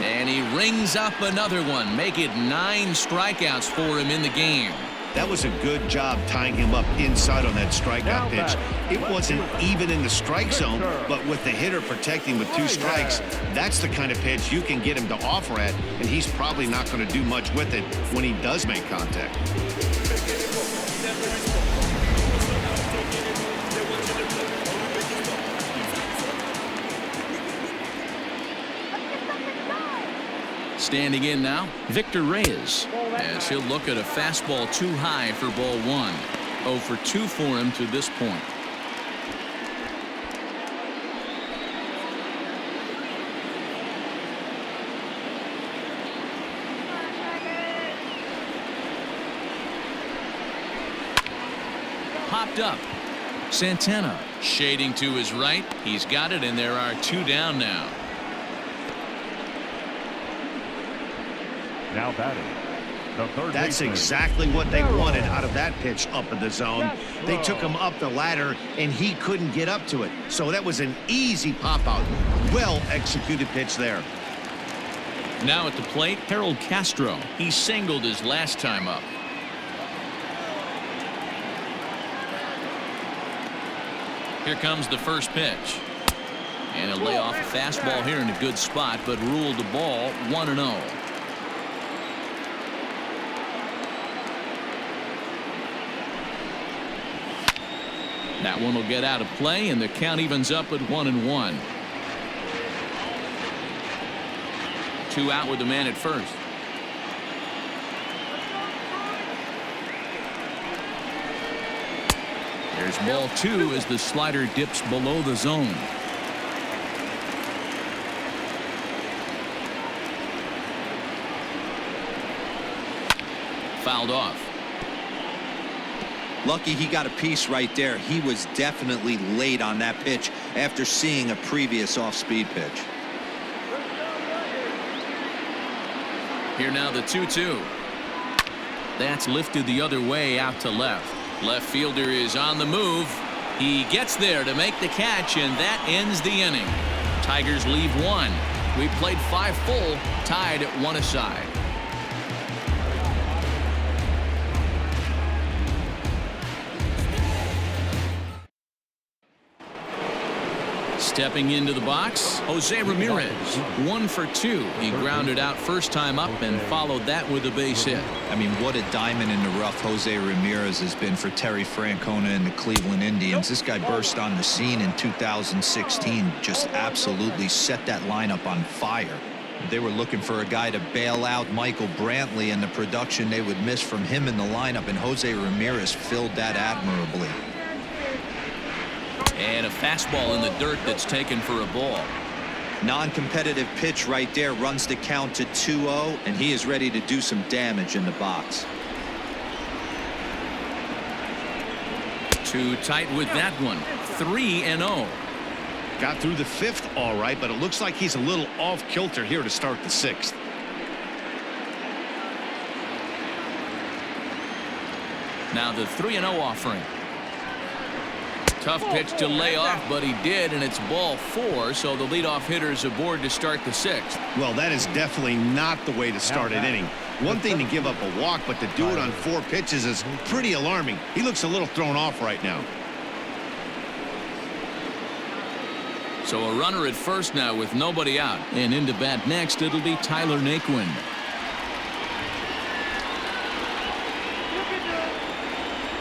And he rings up another one. Make it 9 strikeouts for him in the game. That was a good job tying him up inside on that strikeout pitch. It wasn't even in the strike zone, but with the hitter protecting with 2 strikes, that's the kind of pitch you can get him to offer at, and he's probably not going to do much with it when he does make contact. Standing in now, Victor Reyes, as he'll look at a fastball too high for ball 1. 0 for 2 for him to this point. Popped up. Santana shading to his right. He's got it, and there are 2 down now. Now batting, the third That's baseman. exactly what they wanted out of that pitch up in the zone. They took him up the ladder, and he couldn't get up to it. So that was an easy pop-out. Well-executed pitch there. Now at the plate, Harold Castro. He singled his last time up. Here comes the first pitch. And he'll lay off a fastball here in a good spot, but ruled the ball 1-0. That one will get out of play, and the count evens up at 1-1. 2 out with the man at first. There's ball 2 as the slider dips below the zone. Fouled off. Lucky he got a piece right there. He was definitely late on that pitch after seeing a previous off-speed pitch. Here now the 2-2. That's lifted the other way out to left. Left fielder is on the move. He gets there to make the catch, and that ends the inning. Tigers leave 1. We played 5 full, tied at 1 aside. Stepping into the box, Jose Ramirez. 1 for 2. He grounded out first time up and followed that with a base hit. I mean, what a diamond in the rough Jose Ramirez has been for Terry Francona and the Cleveland Indians. This guy burst on the scene in 2016, just absolutely set that lineup on fire. They were looking for a guy to bail out Michael Brantley, and the production they would miss from him in the lineup, and Jose Ramirez filled that admirably. And a fastball in the dirt that's taken for a ball. Non-competitive pitch right there, runs the count to 2-0, and he is ready to do some damage in the box. Too tight with that one. 3-0. Got through the 5th all right, but it looks like he's a little off kilter here to start the 6th. Now the 3-0 offering. Tough pitch to lay off, but he did, and it's ball 4, so the leadoff hitter is aboard to start the 6th. Well, that is definitely not the way to start an inning. One thing to give up a walk, but to do it on 4 pitches is pretty alarming. He looks a little thrown off right now. So a runner at first now with nobody out. And into bat next, it'll be Tyler Naquin.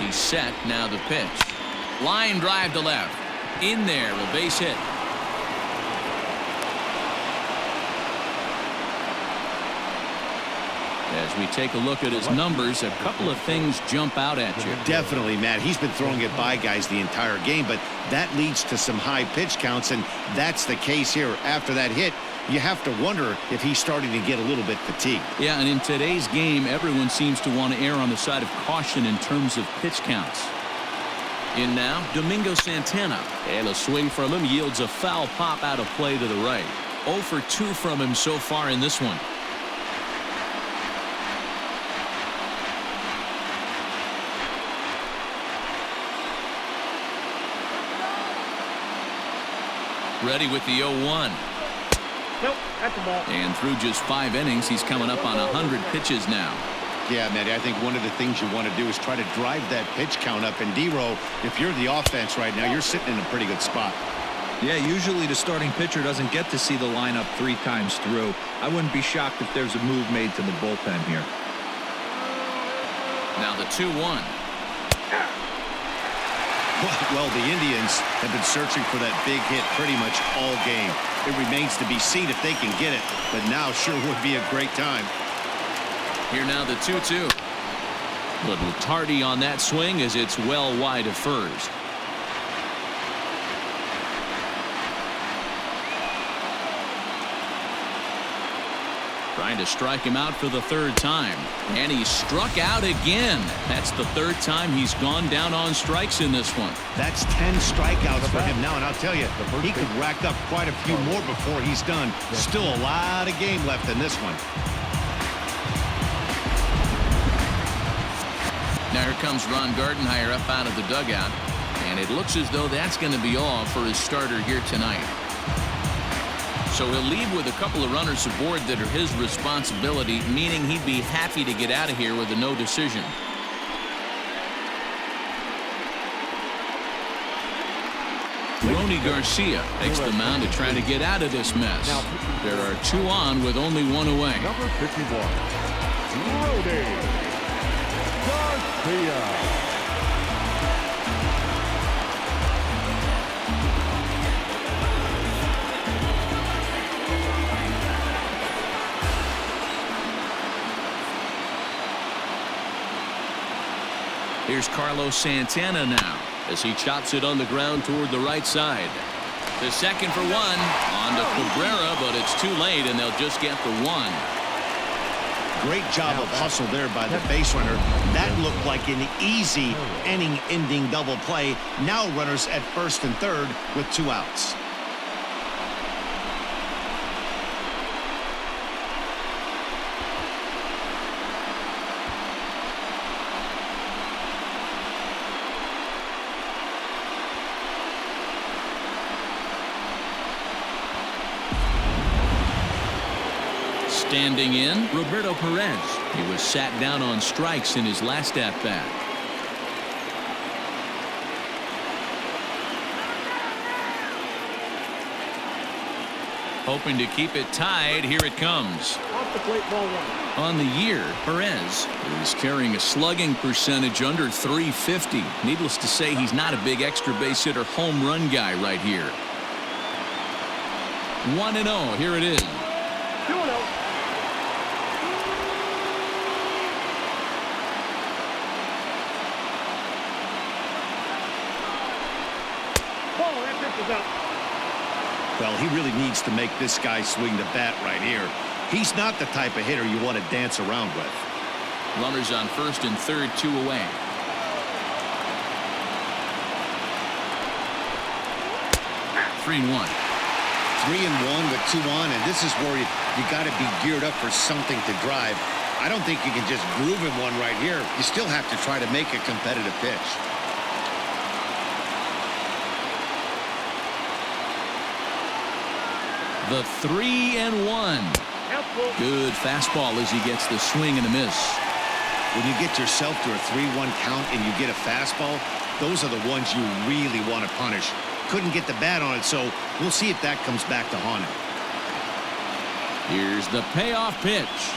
He's set, now the pitch. Line drive to left. In there, a base hit. As we take a look at his numbers, a couple of things jump out at you. Definitely, Matt. He's been throwing it by guys the entire game, but that leads to some high pitch counts, and that's the case here. After that hit, you have to wonder if he's starting to get a little bit fatigued. Yeah, and in today's game, everyone seems to want to err on the side of caution in terms of pitch counts. In now, Domingo Santana. And a swing from him yields a foul pop out of play to the right. 0 for 2 from him so far in this one. Ready with the 0-1. Nope, that's a ball. And through just 5 innings, he's coming up on 100 pitches now. Yeah, Matty, I think one of the things you want to do is try to drive that pitch count up. And D-Row, if you're the offense right now, you're sitting in a pretty good spot. Yeah, usually the starting pitcher doesn't get to see the lineup 3 times through. I wouldn't be shocked if there's a move made to the bullpen here. Now the 2-1. Well, the Indians have been searching for that big hit pretty much all game. It remains to be seen if they can get it, but now sure would be a great time. Here now the 2-2. Little tardy on that swing as it's well wide of first. Trying to strike him out for the 3rd time. And he struck out again. That's the 3rd time he's gone down on strikes in this one. That's 10 strikeouts for him now, and I'll tell you, he could rack up quite a few more before he's done. Still a lot of game left in this one. Now here comes Ron Gardenhire up out of the dugout. And it looks as though that's going to be all for his starter here tonight. So he'll leave with a couple of runners aboard that are his responsibility, meaning he'd be happy to get out of here with a no decision. Ronnie Garcia takes the mound to try to get out of this mess. There are 2 on with only 1 away. Number 51, Ronnie Garcia. Here's Carlos Santana now as he chops it on the ground toward the right side. The second for 1 on to Cabrera, but it's too late and they'll just get the 1. Great job of hustle there by the base runner. That looked like an easy inning-ending double play. Now runners at 1st and 3rd with 2 outs. Standing in, Roberto Perez. He was sat down on strikes in his last at-bat. Hoping to keep it tied. Here it comes. Off the plate, ball 1. On the year, Perez is carrying a slugging percentage under .350. Needless to say, he's not a big extra base hitter home run guy right here. 1-0. Here it is. 2-0. Well, he really needs to make this guy swing the bat right here. He's not the type of hitter you want to dance around with. Runners on 1st and 3rd, 2 away. Three and 1. 3 and 1 with 2 on, and this is where you got to be geared up for something to drive. I don't think you can just groove him one right here. You still have to try to make a competitive pitch. The 3-1. Good fastball as he gets the swing and a miss. When you get yourself to a 3-1 count and you get a fastball, those are the ones you really want to punish. Couldn't get the bat on it, so we'll see if that comes back to haunt him. Here's the payoff pitch.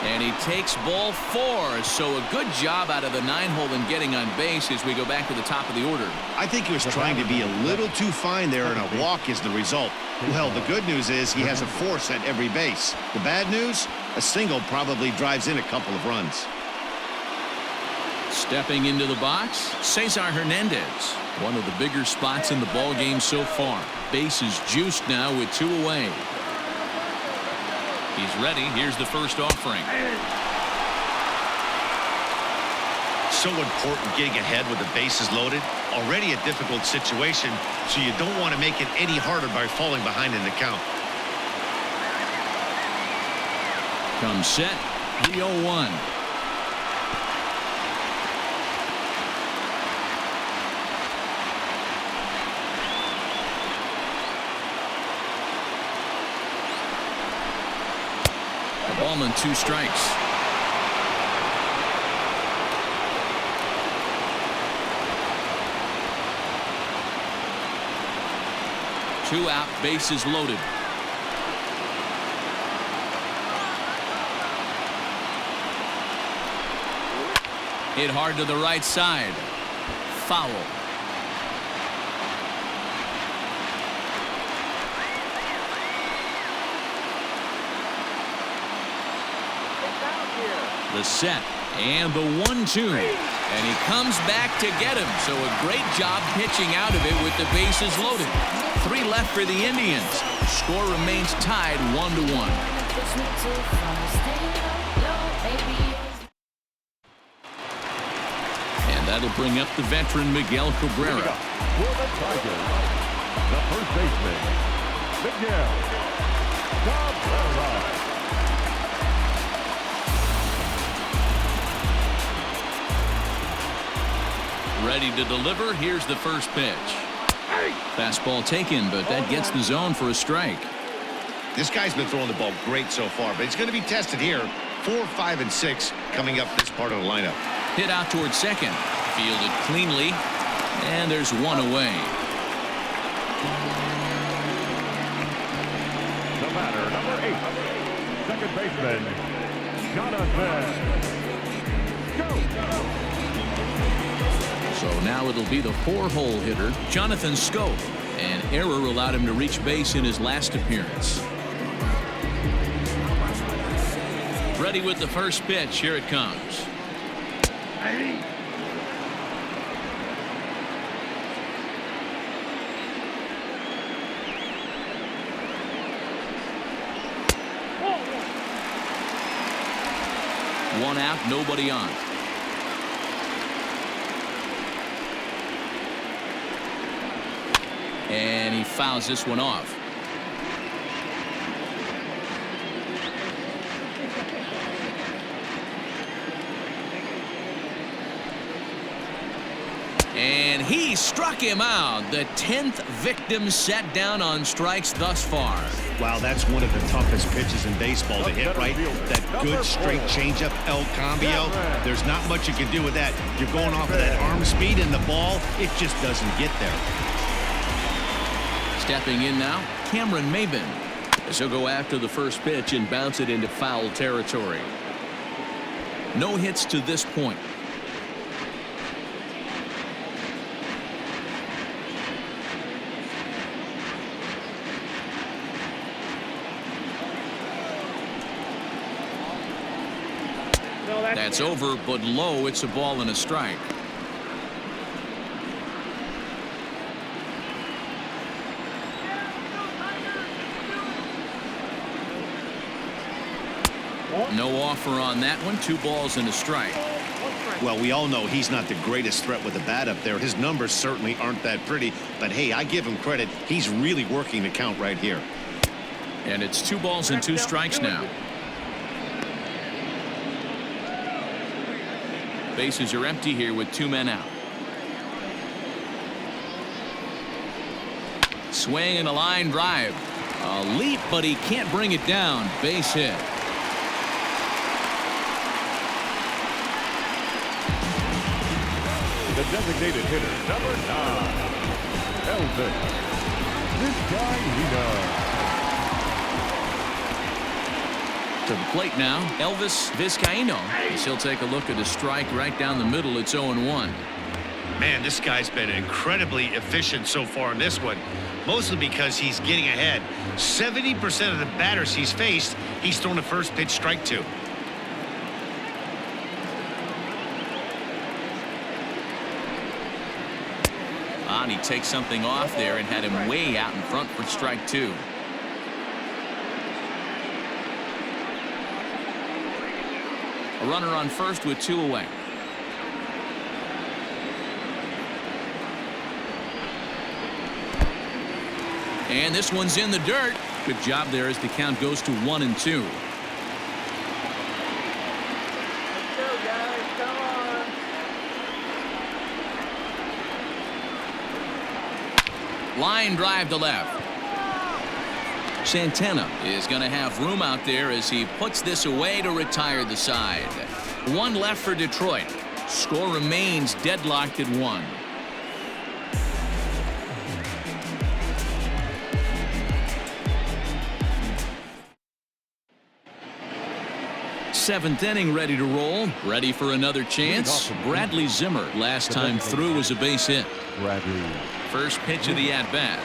And he takes ball 4. So a good job out of the 9-hole in getting on base as we go back to the top of the order. I think he was trying to be a little too fine there, and a walk is the result. Well, the good news is he has a force at every base. The bad news, a single probably drives in a couple of runs. Stepping into the box, Cesar Hernandez. One of the bigger spots in the ball game so far. Base is juiced now with 2 away. He's ready. Here's the first offering. So important getting ahead with the bases loaded. Already a difficult situation, so you don't want to make it any harder by falling behind in the count. Comes set. The 0-1. Ball and 2 strikes. Two out, bases loaded. Hit hard to the right side. Foul. The set and the 1-2, and he comes back to get him. So a great job pitching out of it with the bases loaded. 3 left for the Indians. Score remains tied 1-1. And that'll bring up the veteran Miguel Cabrera. For the Tigers, the first baseman, Miguel Cabrera. Ready to deliver. Here's the first pitch. Fastball taken, but that gets the zone for a strike. This guy's been throwing the ball great so far, but he's going to be tested here. 4, 5, and 6 coming up this part of the lineup. Hit out towards second. Fielded cleanly, and there's 1 away. The batter, number 8, second baseman, Jonathan. Go! So now it'll be the 4-hole hitter, Jonathan Scope. An error allowed him to reach base in his last appearance. Ready with the first pitch. Here it comes. One out, nobody on. And he fouls this one off. And he struck him out. The 10th victim set down on strikes thus far. Wow, that's one of the toughest pitches in baseball to hit, right? That good straight changeup, El Cambio. There's not much you can do with that. You're going off of that arm speed, and the ball, it just doesn't get there. Stepping in now, Cameron Maben. As he'll go after the first pitch and bounce it into foul territory. No hits to this point. That's over, but low. It's a ball and a strike. No offer on that one. 2 balls and a strike. Well, we all know he's not the greatest threat with the bat up there. His numbers certainly aren't that pretty. But, hey, I give him credit. He's really working the count right here. And it's 2 balls and 2 strikes now. Bases are empty here with 2 men out. Swing and a line drive. A leap, but he can't bring it down. Base hit. The designated hitter, number 9, Elvis Vizcaíno. To the plate now, Elvis Vizcaíno. As he'll take a look at a strike right down the middle. It's 0-1. Man, this guy's been incredibly efficient so far in this one, mostly because he's getting ahead. 70% of the batters he's faced, he's thrown a first pitch strike to. And he takes something off there and had him way out in front for strike 2. A runner on first with 2 away. And this one's in the dirt. Good job there as the count goes to 1-2. Line drive to left. Santana is going to have room out there as he puts this away to retire the side. One left for Detroit. Score remains deadlocked at 1. Seventh inning ready to roll. Ready for another chance. Bradley Zimmer last time through was a base hit. Bradley. First pitch of the at-bat.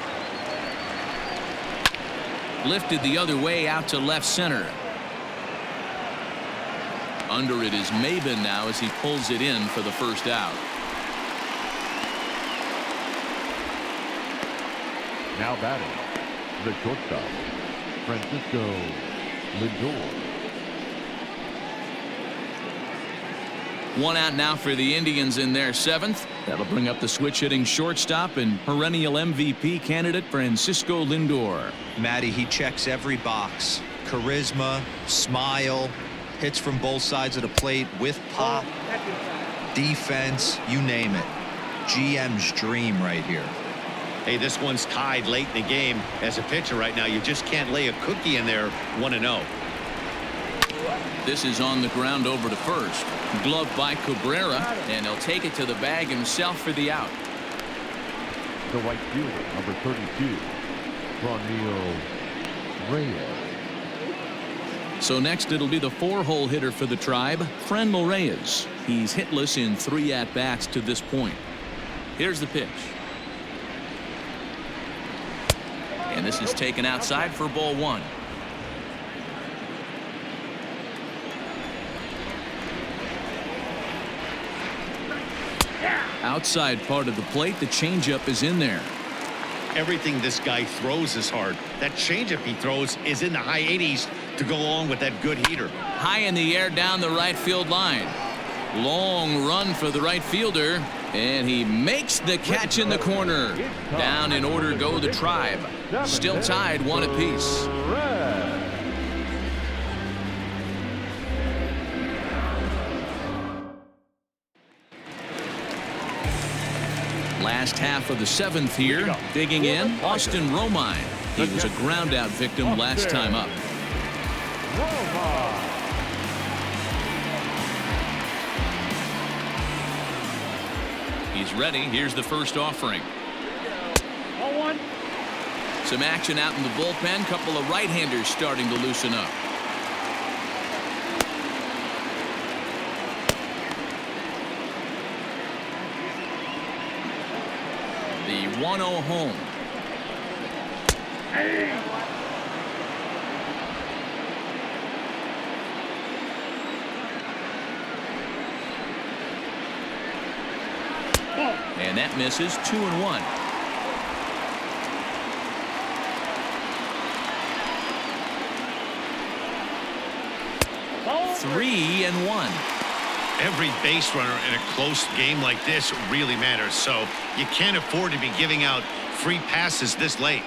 Lifted the other way out to left center. Under it is Maben now as he pulls it in for the first out. Now batting, the shortstop, Francisco Lindor. One out now for the Indians in their 7th. That'll bring up the switch-hitting shortstop and perennial MVP candidate Francisco Lindor. Matty, he checks every box. Charisma, smile, hits from both sides of the plate with pop, defense, you name it. GM's dream right here. Hey, this one's tied late in the game. As a pitcher right now, you just can't lay a cookie in there 1-0. This is on the ground over to first. Gloved by Cabrera, and he'll take it to the bag himself for the out. The right fielder, number 32, Ronnie Reyes. So next it'll be the 4-hole hitter for the Tribe, Franmil Reyes. He's hitless in 3 at-bats to this point. Here's the pitch. And this is taken outside for ball 1. Outside part of the plate, the changeup is in there. Everything this guy throws is hard. That changeup he throws is in the high 80s to go along with that good heater. High in the air down the right field line. Long run for the right fielder, and he makes the catch in the corner. Down in order go the Tribe. Still tied 1 apiece. Last half of the 7th here. Digging in, Austin Romine. He was a ground out victim last time up. He's ready. Here's the first offering. Some action out in the bullpen. Couple of right-handers starting to loosen up. The 1-0 home. And that misses. 2-1. Ball 3-1. Every base runner in a close game like this really matters, so you can't afford to be giving out free passes this late.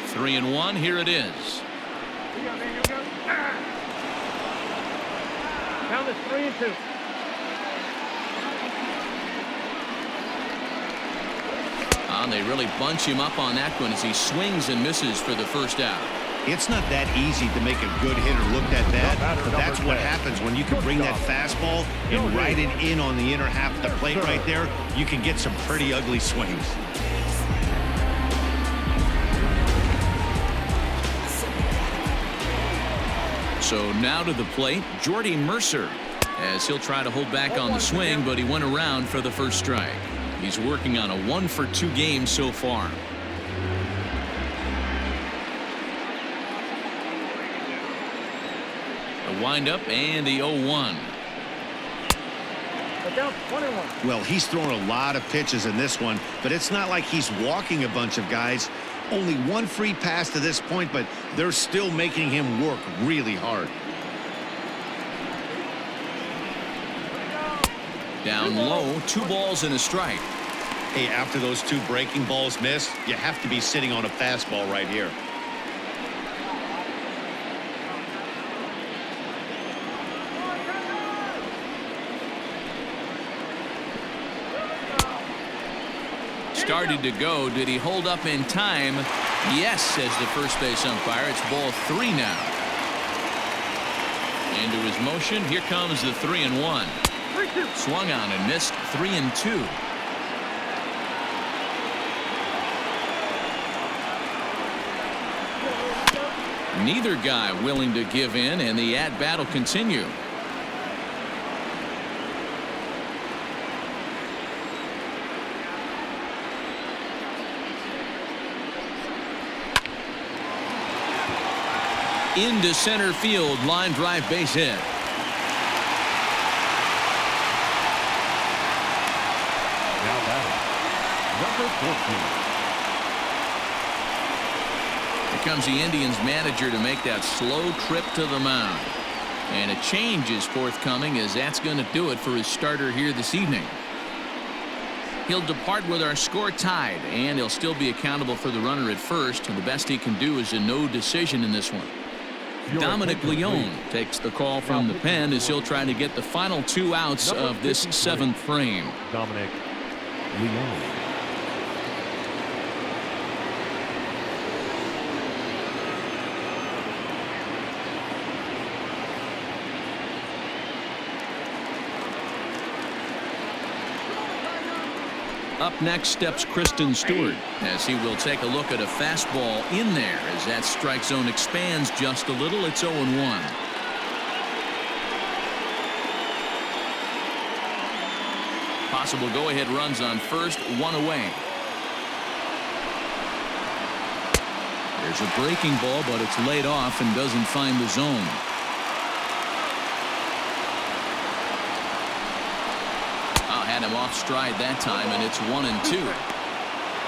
Three and 1. Here it is. Count is 3-2. And they really bunch him up on that one as he swings and misses for the first out. It's not that easy to make a good hitter look that bad, but that's what happens when you can bring that fastball and ride it in on the inner half of the plate right there. You can get some pretty ugly swings. So now to the plate, Jordy Mercer, as he'll try to hold back on the swing, but he went around for the first strike. He's working on a 1-for-2 game so far. The windup and the 0-1. Down 21. Well, he's thrown a lot of pitches in this one, but it's not like he's walking a bunch of guys. Only one free pass to this point, but they're still making him work really hard. Down low, 2 balls and a strike. Hey, after those 2 breaking balls missed, you have to be sitting on a fastball right here. started to go. Did he hold up in time? Yes, says the first base umpire. It's ball 3 now. Into his motion. Here comes the 3-1. Swung on and missed. 3-2. Neither guy willing to give in, and the at-bat will continue. Into center field, line drive, base hit. Now batting, number 14. Here comes the Indians manager to make that slow trip to the mound. And a change is forthcoming, as that's going to do it for his starter here this evening. He'll depart with our score tied, and he'll still be accountable for the runner at first, and the best he can do is a no decision in this one. Dominic Leone takes the call from the pen as he'll try to get the final 2 outs of this 7th frame. Dominic Leone. Up next steps Kristen Stewart, as he will take a look at a fastball in there as that strike zone expands just a little. It's 0-1. Possible go-ahead runs on first, 1 away. There's a breaking ball, but it's laid off and doesn't find the zone. Had him off stride that time, and it's 1-2.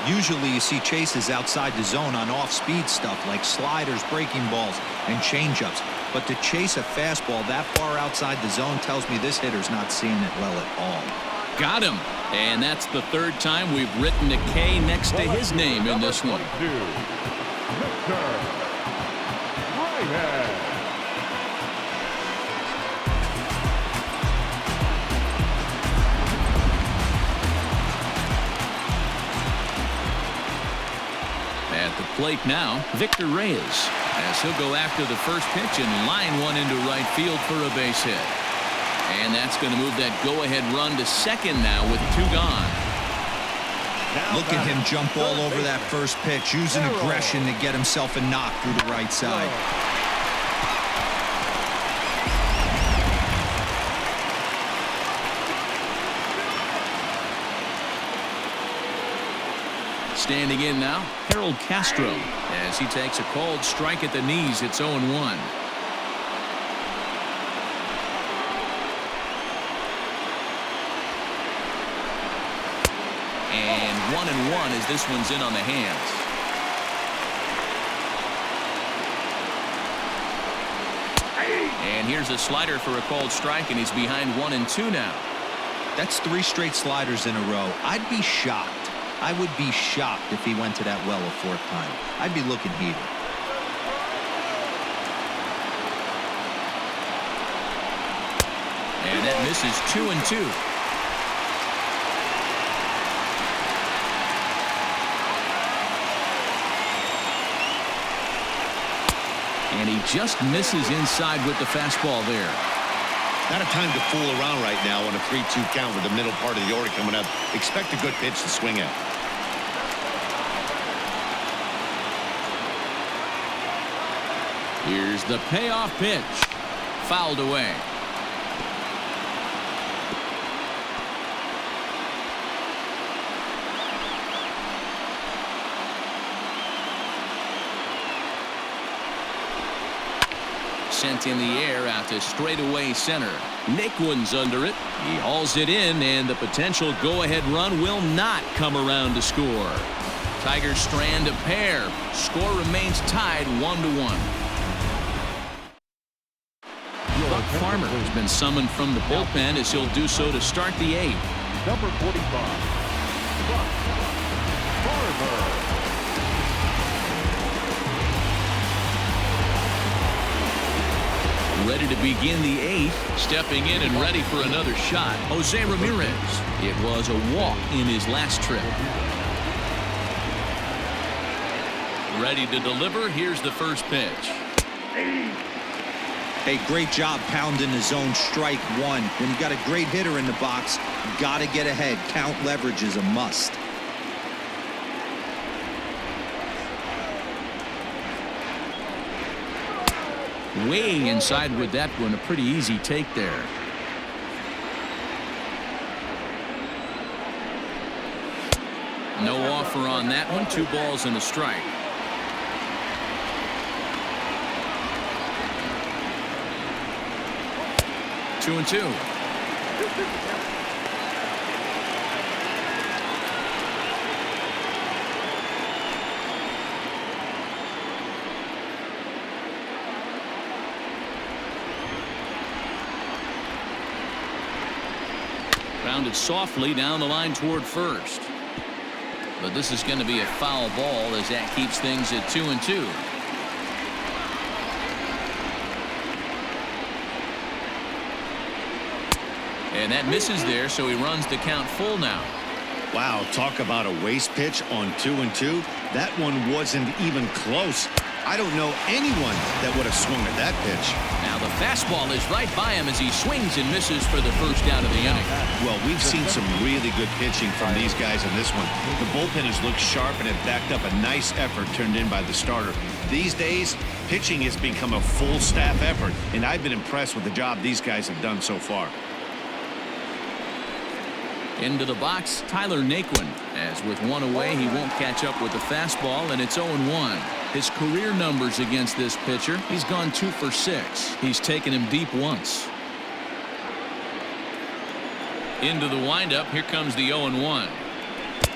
Usually you see chases outside the zone on off-speed stuff like sliders, breaking balls, and changeups. But to chase a fastball that far outside the zone tells me this hitter's not seeing it well at all. Got him. And that's the 3rd time we've written a K next to his name in this one. Mr. Bryhead. At the plate now, Victor Reyes, as he'll go after the first pitch and line one into right field for a base hit. And that's going to move that go-ahead run to second now with 2 gone. Look at him jump all over that first pitch, using aggression to get himself a knock through the right side. Standing in now, Harold Castro, as he takes a called strike at the knees. It's 0-1. And 1-1 as this one's in on the hands. And here's a slider for a called strike, and he's behind 1-2 now. That's 3 straight sliders in a row. I'd be shocked. I would be shocked if he went to that well a 4th time. I'd be looking heated. And that misses 2-2. And he just misses inside with the fastball there. Not a time to fool around right now on a 3-2 count with the middle part of the order coming up. Expect a good pitch to swing at. Here's the payoff pitch. Fouled away. Sent in the air out to straightaway center. Naquin's under it. He hauls it in, and the potential go-ahead run will not come around to score. Tigers strand a pair. Score remains tied 1-1. Buck Farmer has been summoned from the bullpen as he'll do so to start the 8th. Number 45, Buck Farmer. Ready to begin the 8th. Stepping in and ready for another shot, Jose Ramirez. It was a walk in his last trip. Ready to deliver. Here's the first pitch. Hey, great job pounding the zone strike one. When you got a great hitter in the box, you got to get ahead. Count leverage is a must. Way inside with that one. A pretty easy take there. No offer on that one. 2 balls and a strike. Two and two. Grounded softly down the line toward first. But this is going to be a foul ball as that keeps things at 2 and 2. And that misses there, so he runs the count full now. Wow, talk about a waste pitch on 2 and 2. That one wasn't even close. I don't know anyone that would have swung at that pitch. Now the fastball is right by him as he swings and misses for the first out of the inning. Well, we've seen some really good pitching from these guys in this one. The bullpen has looked sharp and it backed up a nice effort turned in by the starter. These days, pitching has become a full staff effort, and I've been impressed with the job these guys have done so far. Into the box, Tyler Naquin. As with one away, he won't catch up with the fastball, and it's 0-1. His career numbers against this pitcher, he's gone 2 for 6. He's taken him deep once. Into the windup, here comes the 0-1.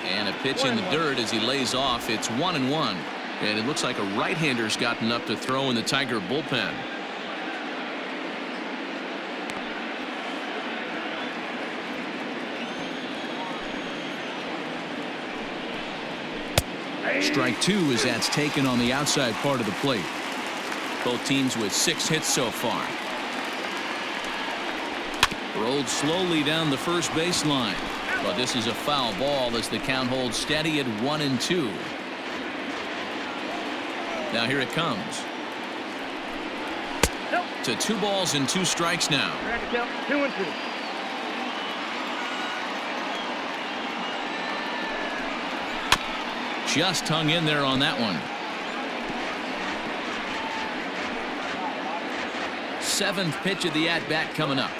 And a pitch in the dirt as he lays off. It's 1-1. And it looks like a right-hander's gotten up to throw in the Tiger bullpen. Strike 2 as that's taken on the outside part of the plate. Both teams with 6 hits so far. Rolled slowly down the first baseline. But this is a foul ball as the count holds steady at 1-2. Now here it comes. To 2 balls and 2 strikes now. 2-2. Just hung in there on that one. 7th pitch of the at-bat coming up.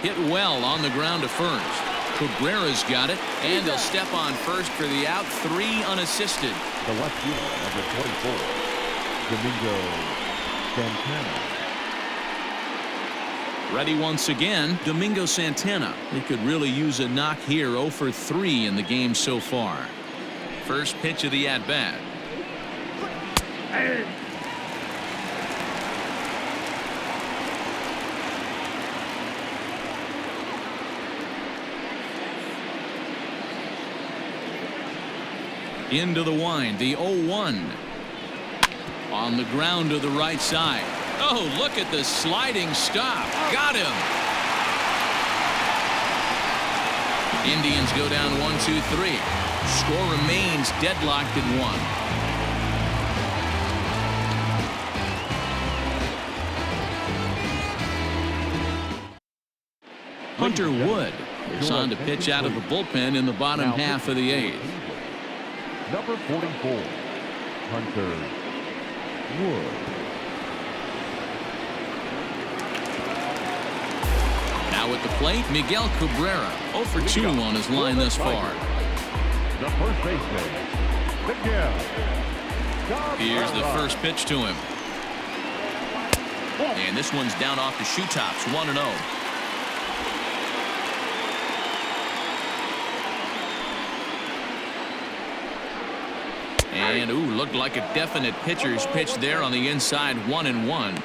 Hit well on the ground to first. Cabrera's got it, and he'll step on first for the out. 3 unassisted. The left fielder, number 24, Domingo Santana. Ready once again, Domingo Santana. He could really use a knock here. 0 for 3 in the game so far. First pitch of the at-bat. Into the wind, the 0-1. On the ground to the right side. Oh, look at the sliding stop. Got him. Indians go down 1-2-3. Score remains deadlocked at 1. Hunter Wood is on to pitch out of the bullpen in the bottom half of the 8th. Number 44, Hunter Wood. Now at the plate, Miguel Cabrera. 0 for 2 on his line thus far. The first baseman, Miguel. Here's the first pitch to him. And this one's down off the shoe tops. 1-0. And, ooh, looked like a definite pitcher's pitch there on the inside. 1-1.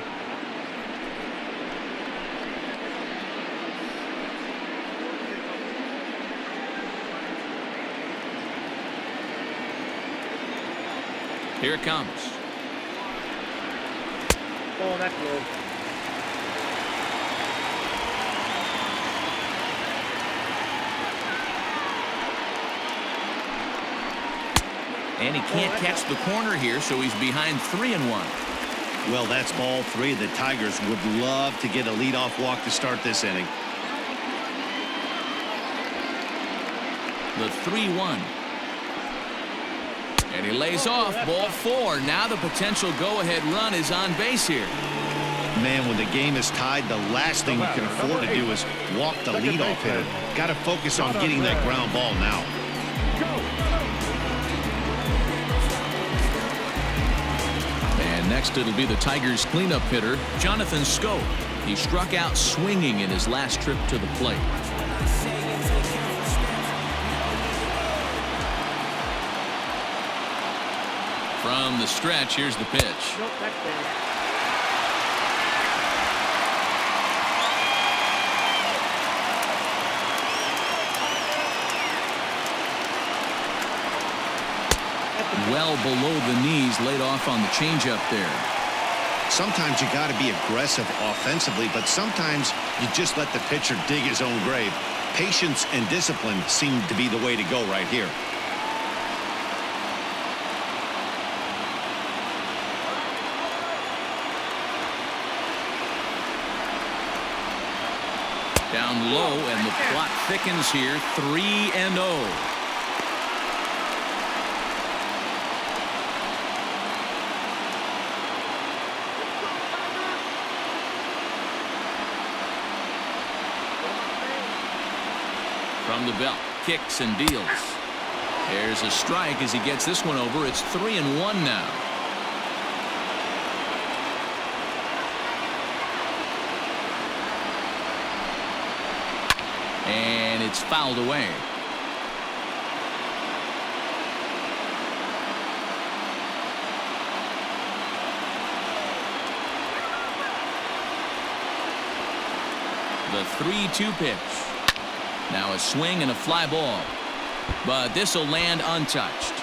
Here it comes. Oh, that's low. And he can't catch the corner here, so he's behind 3-1. Well, that's ball 3. The Tigers would love to get a leadoff walk to start this inning. The 3-1. And he lays off ball 4. Now the potential go-ahead run is on base here. Man, when the game is tied, the last thing you can afford to do is walk the leadoff hitter. Got to focus on getting that ground ball now. And next it'll be the Tigers cleanup hitter, Jonathan Scope. He struck out swinging in his last trip to the plate. From the stretch, here's the pitch. Nope, that's down. Well below the knees, laid off on the changeup there. Sometimes you got to be aggressive offensively, but sometimes you just let the pitcher dig his own grave. Patience and discipline seem to be the way to go right here. Down low, and the plot thickens here. 3-0. From the belt, kicks and deals. There's a strike as he gets this one over. It's 3-1 now. And it's fouled away. The 3-2 pitch. Now a swing and a fly ball. But this will land untouched.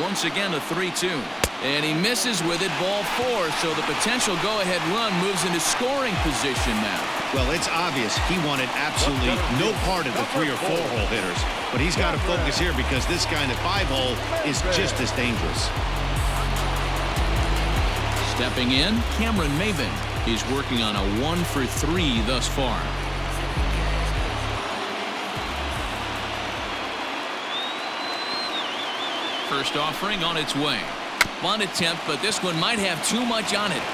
Once again, a 3-2. And he misses with it, ball 4. So the potential go-ahead run moves into scoring position now. Well, it's obvious he wanted absolutely no part of the 3 or 4 hole hitters. But he's got to focus here because this guy in the 5 hole is just as dangerous. Stepping in, Cameron Maven. He's working on a 1 for 3 thus far. First offering on its way. Bunt attempt, but this one might have too much on it.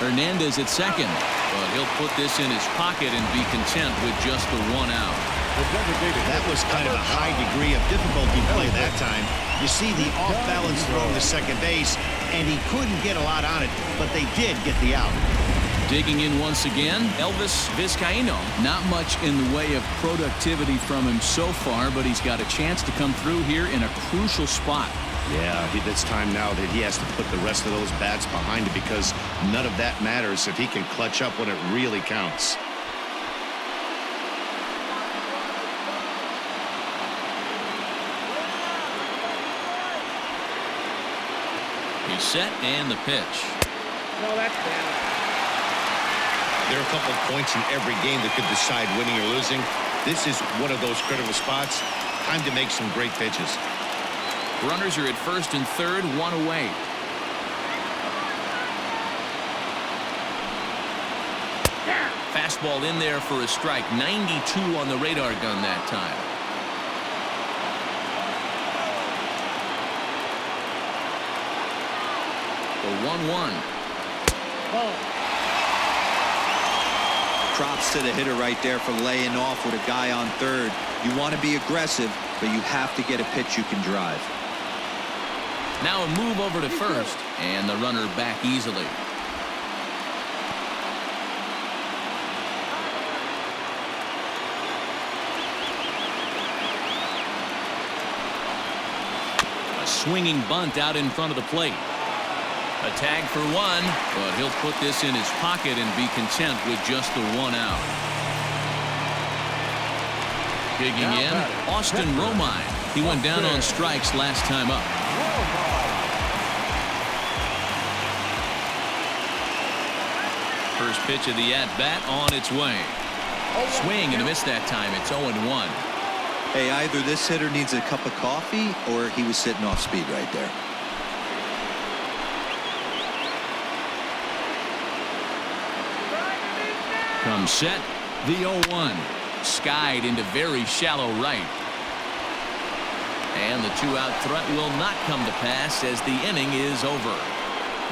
Hernandez at second, but he'll put this in his pocket and be content with just the 1 out. That was kind of a high degree of difficulty play that time. You see the off-balance throw to second base, and he couldn't get a lot on it, but they did get the out. Digging in once again, Elvis Vizcaíno. Not much in the way of productivity from him so far, but he's got a chance to come through here in a crucial spot. Yeah, it's time now that he has to put the rest of those bats behind it because none of that matters if he can clutch up when it really counts. He's set and the pitch. No, that's down. There are a couple of points in every game that could decide winning or losing. This is one of those critical spots. Time to make some great pitches. Runners are at first and third, 1 away. Fastball in there for a strike. 92 on the radar gun that time. The 1-1. Oh. Props to the hitter right there for laying off with a guy on third. You want to be aggressive, but you have to get a pitch you can drive. Now a move over to first, and the runner back easily. A swinging bunt out in front of the plate. A tag for 1, but he'll put this in his pocket and be content with just the 1 out. Digging in, Austin Romine. He went down on strikes last time up. First pitch of the at-bat on its way. Swing and a miss that time. It's 0-1. Hey, either this hitter needs a cup of coffee or he was sitting off speed right there. Comes set, the 0-1. Skied into very shallow right. And the 2-out threat will not come to pass as the inning is over.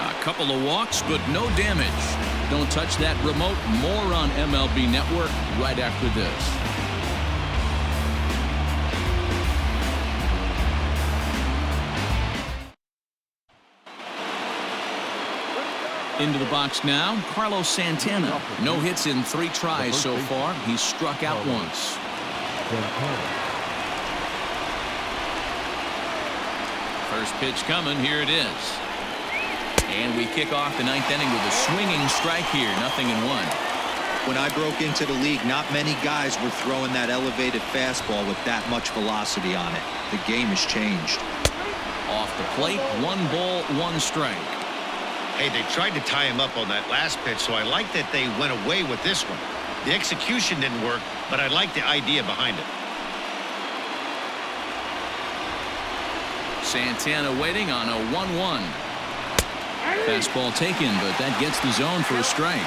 A couple of walks, but no damage. Don't touch that remote. More on MLB Network right after this. Into the box now, Carlos Santana. No hits in 3 tries so far. He's struck out once. First pitch coming. Here it is. And we kick off the 9th inning with a swinging strike here. 0-1. When I broke into the league, not many guys were throwing that elevated fastball with that much velocity on it. The game has changed. Off the plate, 1 ball, 1 strike. Hey, they tried to tie him up on that last pitch, so I like that they went away with this one. The execution didn't work, but I like the idea behind it. Santana waiting on a 1-1. Fastball taken, but that gets the zone for a strike.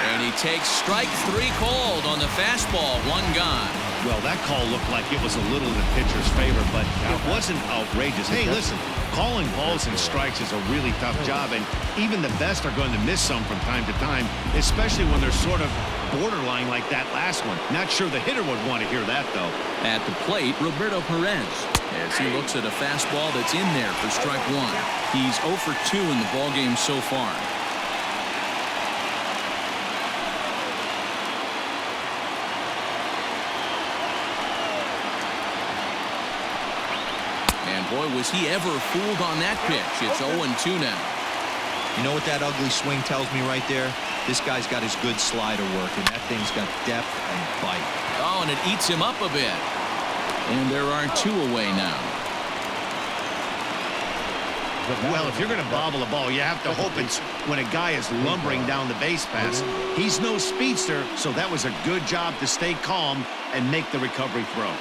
And he takes strike 3 called on the fastball. 1 gone. Well, that call looked like it was a little in the pitcher's favor, but it wasn't outrageous. Hey, listen, calling balls and strikes is a really tough job, and even the best are going to miss some from time to time, especially when they're sort of borderline like that last one. Not sure the hitter would want to hear that, though. At the plate, Roberto Perez, as he looks at a fastball that's in there for strike 1. He's 0 for 2 in the ballgame so far. Boy, was he ever fooled on that pitch. It's 0-2 now. You know what that ugly swing tells me right there? This guy's got his good slider working. That thing's got depth and bite. Oh, and it eats him up a bit. And there are 2 away now. Well, if you're going to bobble a ball, you have to hope it's when a guy is lumbering down the base pass. He's no speedster, so that was a good job to stay calm and make the recovery throw.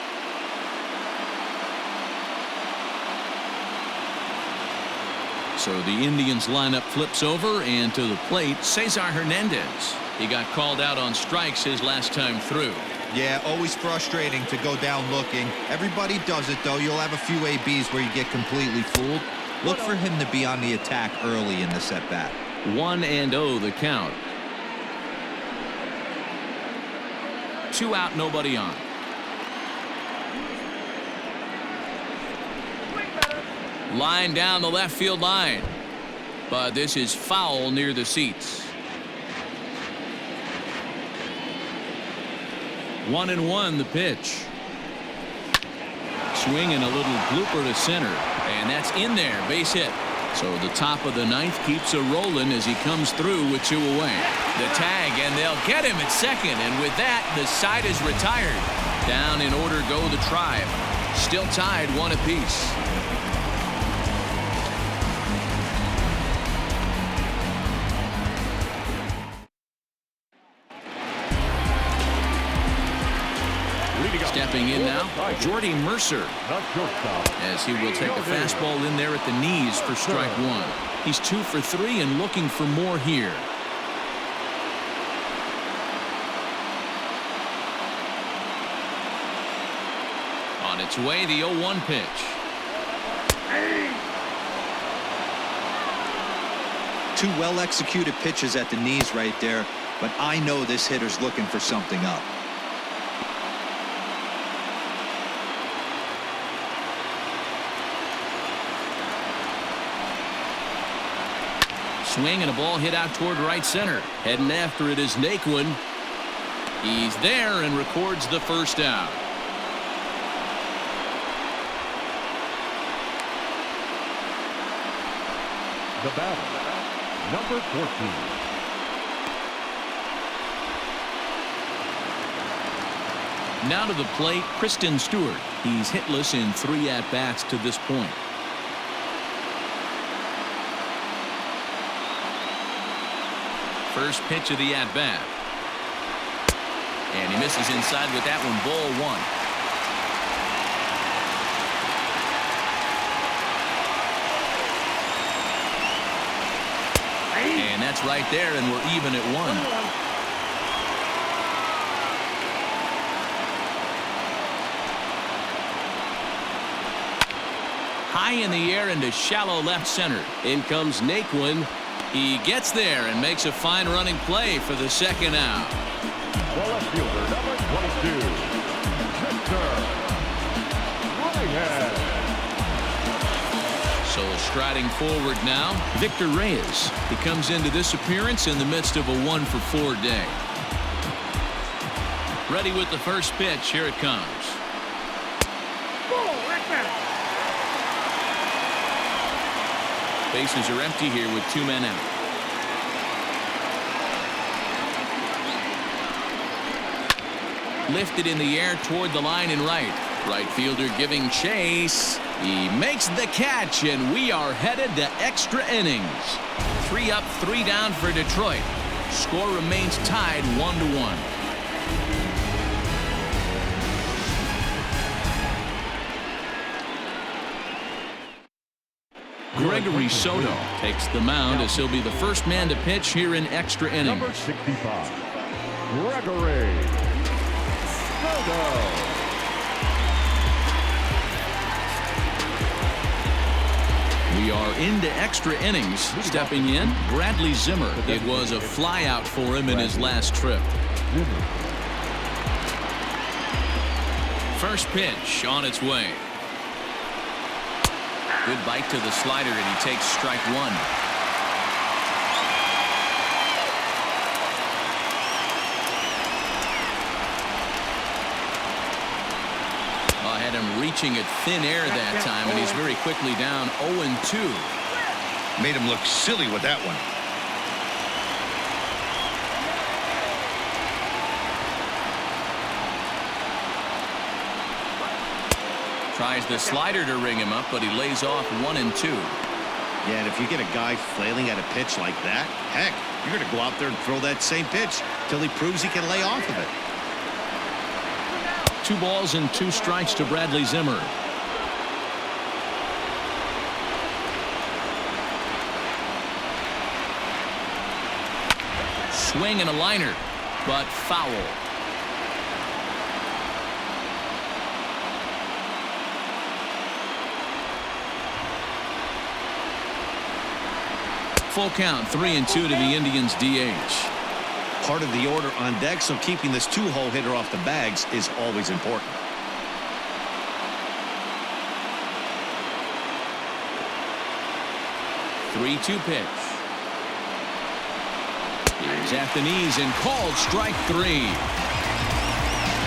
So the Indians lineup flips over, and to the plate, Cesar Hernandez. He got called out on strikes his last time through. Yeah, always frustrating to go down looking. Everybody does it, though. You'll have a few ABs where you get completely fooled. Look for him to be on the attack early in this at-bat. 1-0 the count. 2 out, nobody on. Line down the left field line. But this is foul near the seats. 1-1 the pitch. Swing and a little blooper to center. And that's in there. Base hit. So the top of the 9th keeps a rolling as he comes through with 2 away. The tag, and they'll get him at second. And with that, the side is retired. Down in order go the Tribe. Still tied 1 apiece. Stepping in now, Jordy Mercer, as he will take a fastball in there at the knees for strike 1. He's 2 for 3 and looking for more here. On its way, the 0-1 pitch. 2 well-executed pitches at the knees right there, but I know this hitter's looking for something up. Swing and a ball hit out toward right center. Heading after it is Naquin. He's there and records the first out. The batter, number 14. Now to the plate, Kristen Stewart. He's hitless in 3 at-bats to this point. First pitch of the at-bat. And he misses inside with that one. Ball one. And that's right there, and we're even at one. High in the air into shallow left center. In comes Naquin. He gets there and makes a fine running play for the second out. The left fielder, number 22, Victor Reyes. So striding forward now, Victor Reyes. He comes into this appearance in the midst of a 1-for-4 day. Ready with the first pitch. Here it comes. Bases are empty here with 2 men out. Lifted in the air toward the line and right. Right fielder giving chase. He makes the catch, and we are headed to extra innings. 3 up, 3 down for Detroit. Score remains tied 1-1. Gregory Soto takes the mound as he'll be the first man to pitch here in extra innings. Number 65, Gregory Soto. We are into extra innings. Stepping in, Bradley Zimmer. It was a flyout for him in his last trip. First pitch on its way. Good bite to the slider, and he takes strike one. I had him reaching at thin air that time, and he's very quickly down 0-2. Made him look silly with that one. Tries the slider to ring him up, but he lays off 1-2. Yeah, and if you get a guy flailing at a pitch like that, heck, you're going to go out there and throw that same pitch till he proves he can lay off of it. 2 balls and 2 strikes to Bradley Zimmer. Swing and a liner, but foul. Full count, 3-2 to the Indians' DH. Part of the order on deck, so keeping this 2-hole hitter off the bags is always important. Three-two pitch. He's at the knees and called strike 3.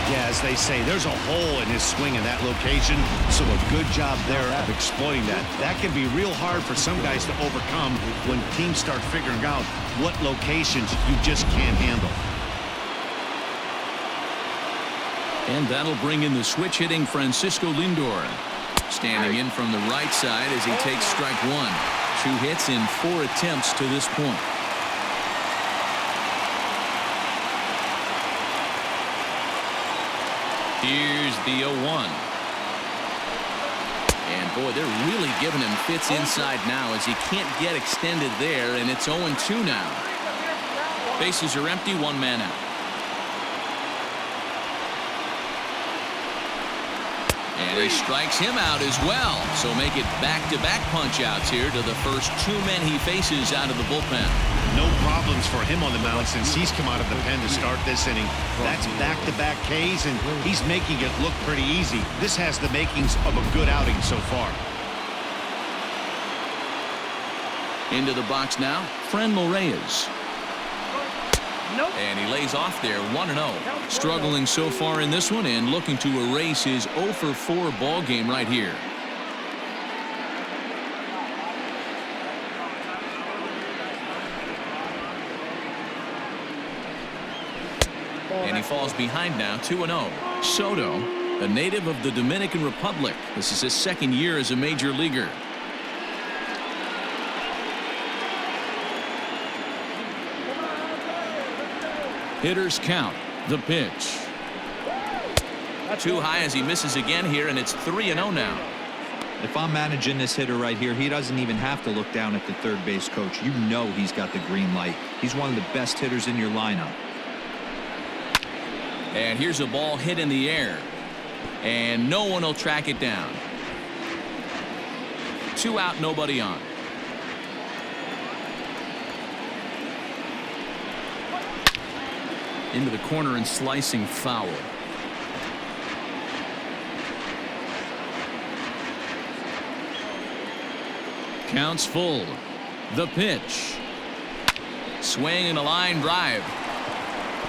Yeah, as they say, there's a hole in his swing in that location, so a good job there of exploiting that. That can be real hard for some guys to overcome when teams start figuring out what locations you just can't handle. And that'll bring in the switch-hitting Francisco Lindor. Standing in from the right side as he takes strike 1. 2 hits in 4 attempts to this point. Here's the 0-1. And boy, they're really giving him fits inside now as he can't get extended there, and it's 0-2 now. Bases are empty, 1 man out. And he strikes him out as well. So make it back-to-back punch-outs here to the first 2 men he faces out of the bullpen. No problems for him on the mound since he's come out of the pen to start this inning. That's back-to-back Ks, and he's making it look pretty easy. This has the makings of a good outing so far. Into the box now, Franmil Reyes. Nope. And he lays off there, 1-0. Struggling so far in this one and looking to erase his 0-for-4 ball game right here. And he falls behind now, 2-0. Soto, a native of the Dominican Republic. This is his 2nd year as a major leaguer. Hitters count. The pitch. Too high as he misses again here, and it's 3-0 now. If I'm managing this hitter right here, he doesn't even have to look down at the third base coach. You know he's got the green light. He's one of the best hitters in your lineup. And here's a ball hit in the air. And no one will track it down. 2 out, nobody on. Into the corner and slicing foul. Counts full. The pitch. Swing and a line drive.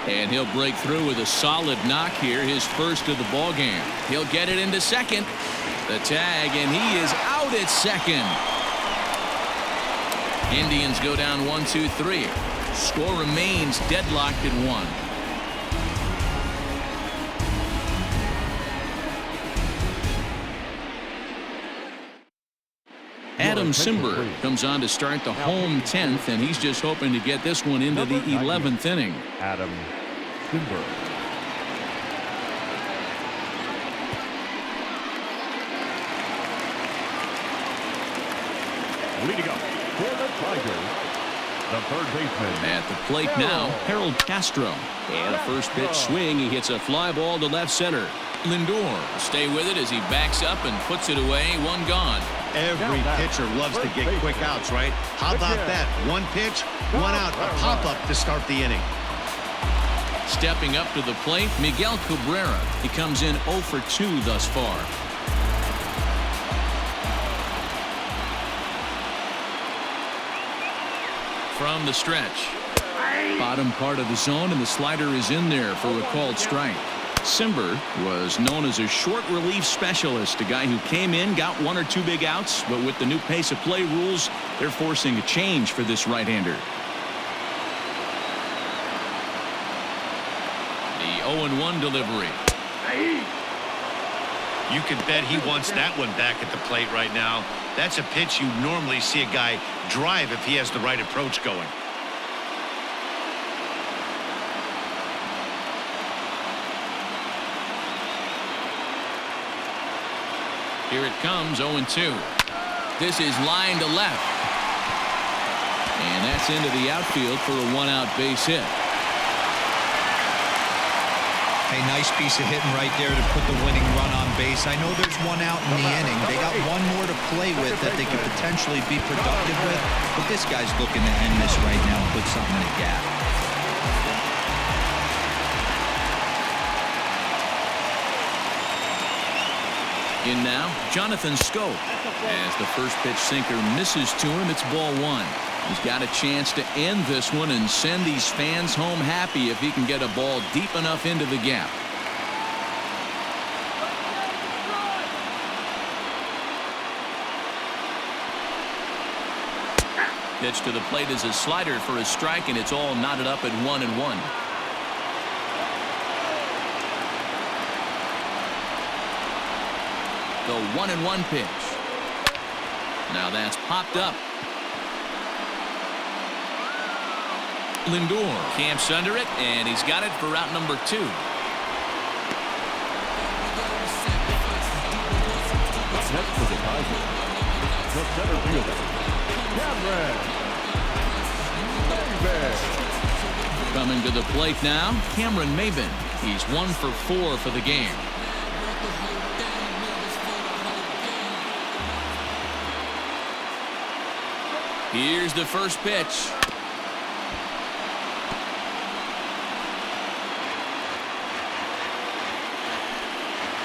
And he'll break through with a solid knock here, his first of the ball game. He'll get it into second. The tag, and he is out at second. Indians go down 1-2-3. Score remains deadlocked at 1. Adam Simber comes on to start the home 10th, and he's just hoping to get this one into the 11th inning. Adam Simber. Leading up for the Tigers, the third baseman. At the plate now, Harold Castro. And a first pitch swing. He hits a fly ball to left center. Lindor will stay with it as he backs up and puts it away. 1 gone. Every pitcher loves to get quick outs, right? How about that? 1 pitch, 1 out, a pop-up to start the inning. Stepping up to the plate, Miguel Cabrera. He comes in 0 for 2 thus far. From the stretch. Bottom part of the zone, and the slider is in there for a called strike. Simber was known as a short relief specialist, a guy who came in, got 1 or 2 big outs, but with the new pace of play rules, they're forcing a change for this right-hander. The 0-1 delivery. You can bet he wants that one back at the plate right now. That's a pitch you normally see a guy drive if he has the right approach going. Here it comes, 0-2. This is line to left. And that's into the outfield for a 1-out base hit. Hey, nice piece of hitting right there to put the winning run on base. I know there's 1 out in the inning. They got 1 more to play with that they could potentially be productive with. But this guy's looking to end this right now and put something in the gap. In now, Jonathan Scope. As the first pitch sinker misses to him, it's ball 1. He's got a chance to end this one and send these fans home happy if he can get a ball deep enough into the gap. Pitch to the plate is a slider for a strike, and it's all knotted up at 1-1. The 1-1 pitch. Now that's popped up. Lindor camps under it, and he's got it for out number 2. Next for the Tigers, the center fielder, Cameron Maybin. Coming to the plate now, Cameron Maybin. He's 1 for 4 for the game. Here's the first pitch.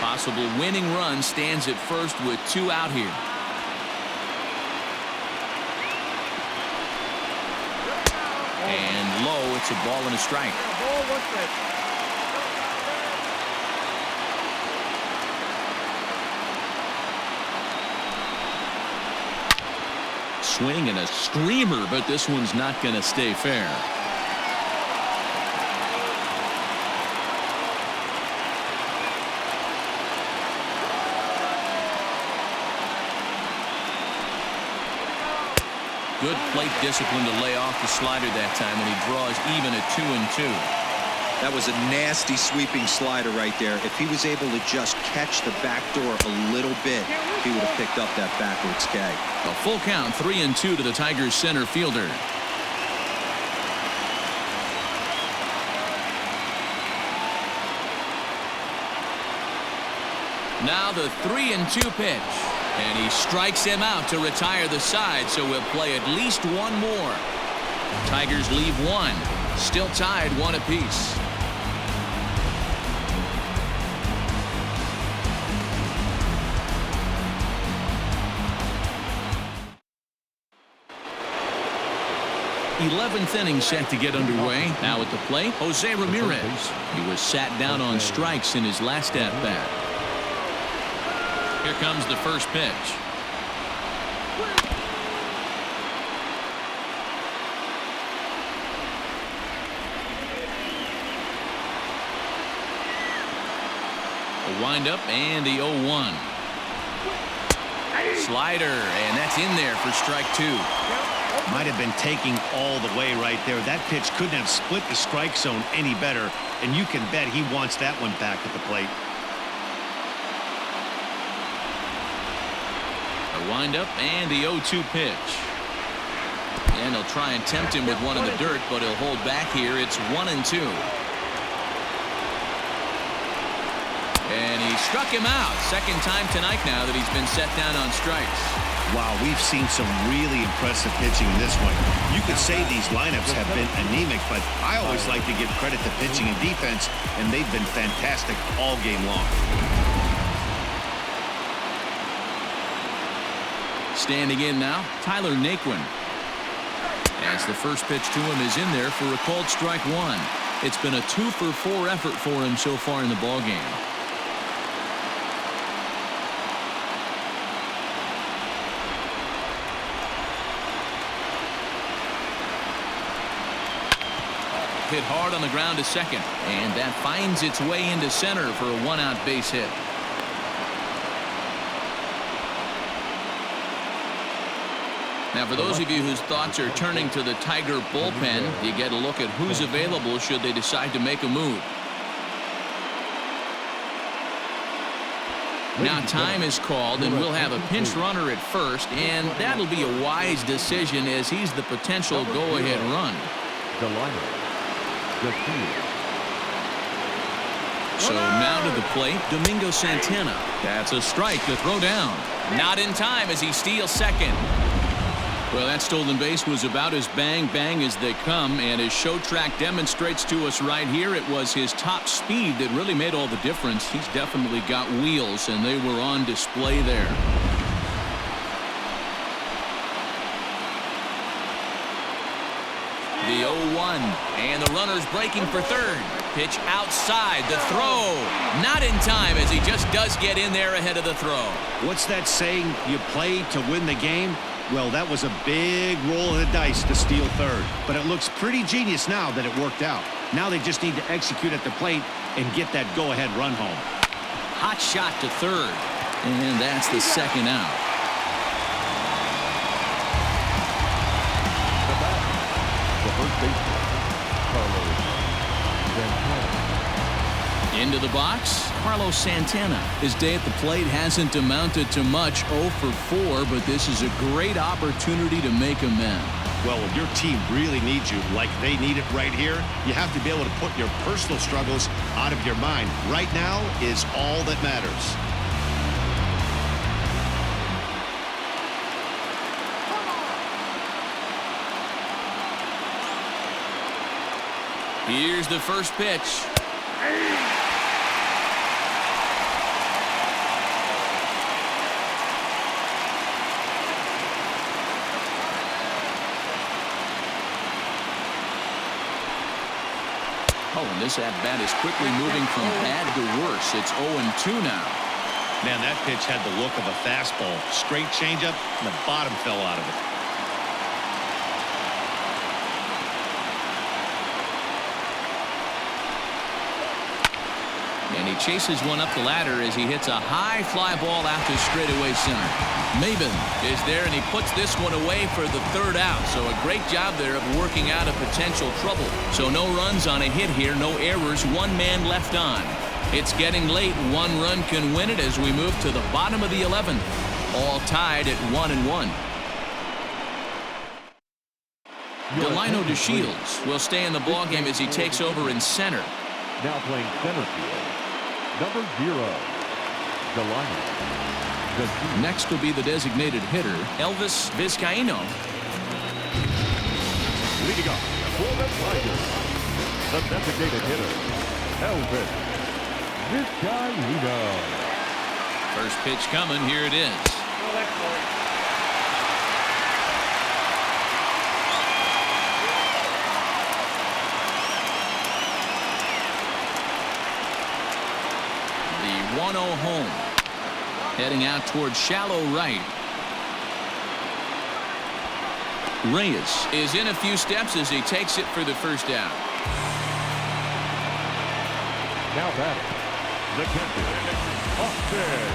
Possible winning run stands at first with 2 out here. And low, it's a ball and a strike. Swing and a screamer, but this one's not going to stay fair. Good plate discipline to lay off the slider that time, and he draws even at 2-2. That was a nasty sweeping slider right there. If he was able to just catch the back door a little bit, he would have picked up that backwards K. A full count, 3-2 to the Tigers center fielder. Now the 3-2 pitch. And he strikes him out to retire the side, so we'll play at least one more. Tigers leave one. Still tied 1 apiece. Eleventh inning set to get underway. Now at the plate, Jose Ramirez. He was sat down on strikes in his last at-bat. Here comes the first pitch. A windup and the 0-1. Slider, and that's in there for strike 2. Might have been taking all the way right there. That pitch couldn't have split the strike zone any better, and you can bet he wants that one back at the plate. A windup and the 0-2 pitch. And he'll try and tempt him with one in the dirt, but he'll hold back here. It's 1-2. And he struck him out. Second time tonight now that he's been set down on strikes. Wow, we've seen some really impressive pitching in this one. You could say these lineups have been anemic, but I always like to give credit to pitching and defense, and they've been fantastic all game long. Standing in now, Tyler Naquin. As the first pitch to him is in there for a called strike 1. It's been a 2-for-4 effort for him so far in the ballgame. Hit hard on the ground to second, and that finds its way into center for a 1-out base hit. Now, for those of you whose thoughts are turning to the Tiger bullpen, you get a look at who's available should they decide to make a move. Now time is called, and we'll have a pinch runner at first, and that'll be a wise decision as he's the potential go-ahead run. So now to the plate, Domingo Santana. That's a strike to throw down. Not in time as he steals second. Well, that stolen base was about as bang-bang as they come, and as Show Track demonstrates to us right here, it was his top speed that really made all the difference. He's definitely got wheels, and they were on display there. The 0-1, and the runner's breaking for third. Pitch outside, the throw. Not in time as he just does get in there ahead of the throw. What's that saying? You play to win the game? Well, that was a big roll of the dice to steal third, but it looks pretty genius now that it worked out. Now they just need to execute at the plate and get that go-ahead run home. Hot shot to third, and that's the second out. The first baseman, Carlos Santana. Into the box, Carlos Santana. His day at the plate hasn't amounted to much, 0 for 4, but this is a great opportunity to make amends. Well, when your team really needs you, like they need it right here, you have to be able to put your personal struggles out of your mind. Right now is all that matters. Here's the first pitch. Oh, and this at-bat is quickly moving from bad to worse. It's 0-2 now. Man, that pitch had the look of a fastball. Straight changeup, and the bottom fell out of it. And he chases one up the ladder as he hits a high fly ball out to straightaway center. Maben is there, and he puts this one away for the third out. So a great job there of working out a potential trouble. So no runs on a hit here, no errors, one man left on. It's getting late. One run can win it as we move to the bottom of the 11th. All tied at 1-1. Delino DeShields will stay in the ballgame as he takes over in center. Now playing center field, number 0, Delino. Next will be the designated hitter, Elvis Vizcaíno. Leading up for the Tigers, the designated hitter, Elvis Vizcaíno. First pitch coming. Here it is. The 1-0 home. Heading out towards shallow right. Reyes is in a few steps as he takes it for the first out. Now batting, the catcher, Austin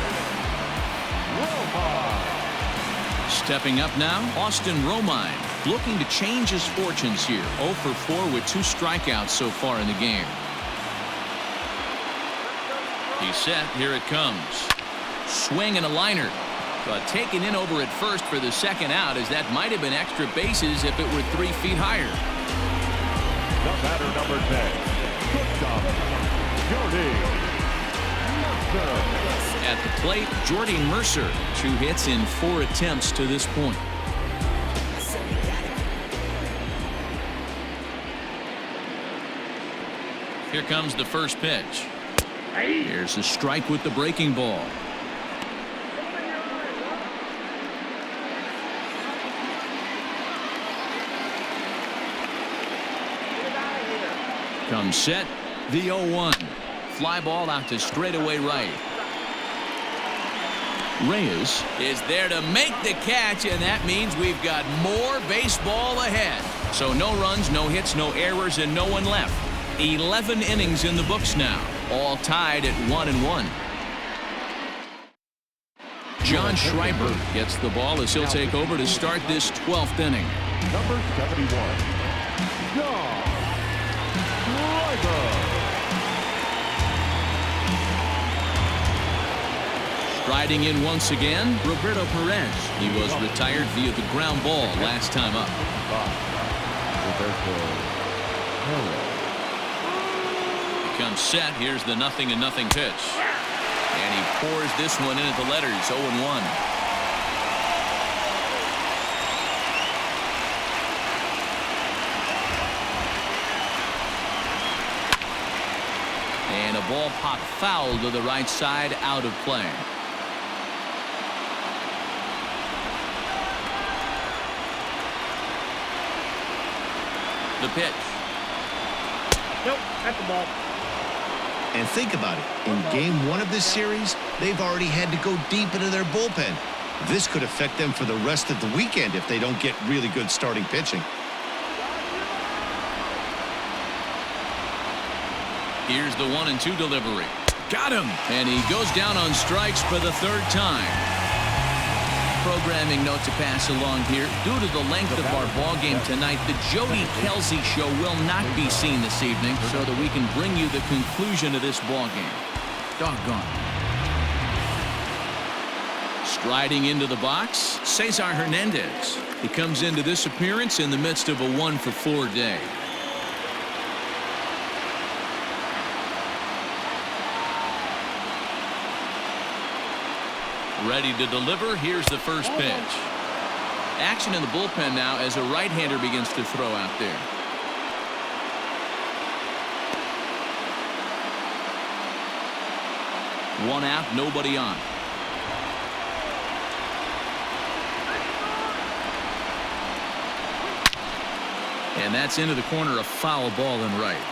Romine. Stepping up now, Austin Romine, looking to change his fortunes here. 0 for 4 with 2 strikeouts so far in the game. He's set. Here it comes. Swing and a liner. But taken in over at first for the second out, as that might have been extra bases if it were 3 feet higher. The batter, number 10, Jordy Mercer. At the plate, Jordy Mercer. 2 hits in 4 attempts to this point. Here comes the first pitch. Here's a strike with the breaking ball. Comes set, the 0-1. Fly ball out to straightaway right. Reyes is there to make the catch, and that means we've got more baseball ahead. So no runs, no hits, no errors, and no one left. 11 innings in the books now, all tied at 1-1. John Schreiber gets the ball as he'll take over to start this 12th inning. Number 71, John Schreiber. Striding in once again, Roberto Perez. He was retired via the ground ball last time up. He comes set. Here's the 0-0 pitch. And he pours this one in at the letters, 0-1. And a ball popped foul to the right side, out of play. The pitch. Nope, that's the ball. And think about it. In game 1 of this series, they've already had to go deep into their bullpen. This could affect them for the rest of the weekend if they don't get really good starting pitching. Here's the 1-2 delivery. Got him. And he goes down on strikes for the 3rd time. Programming note to pass along here. Due to the length of our ball game tonight, the Jody Kelsey show will not be seen this evening, so that we can bring you the conclusion of this ball game. Doggone. Striding into the box, Cesar Hernandez. He comes into this appearance in the midst of a 1 for 4 day. Ready to deliver. Here's the first pitch. Action in the bullpen now as a right-hander begins to throw out there. One out, nobody on. And that's into the corner, a foul ball in right.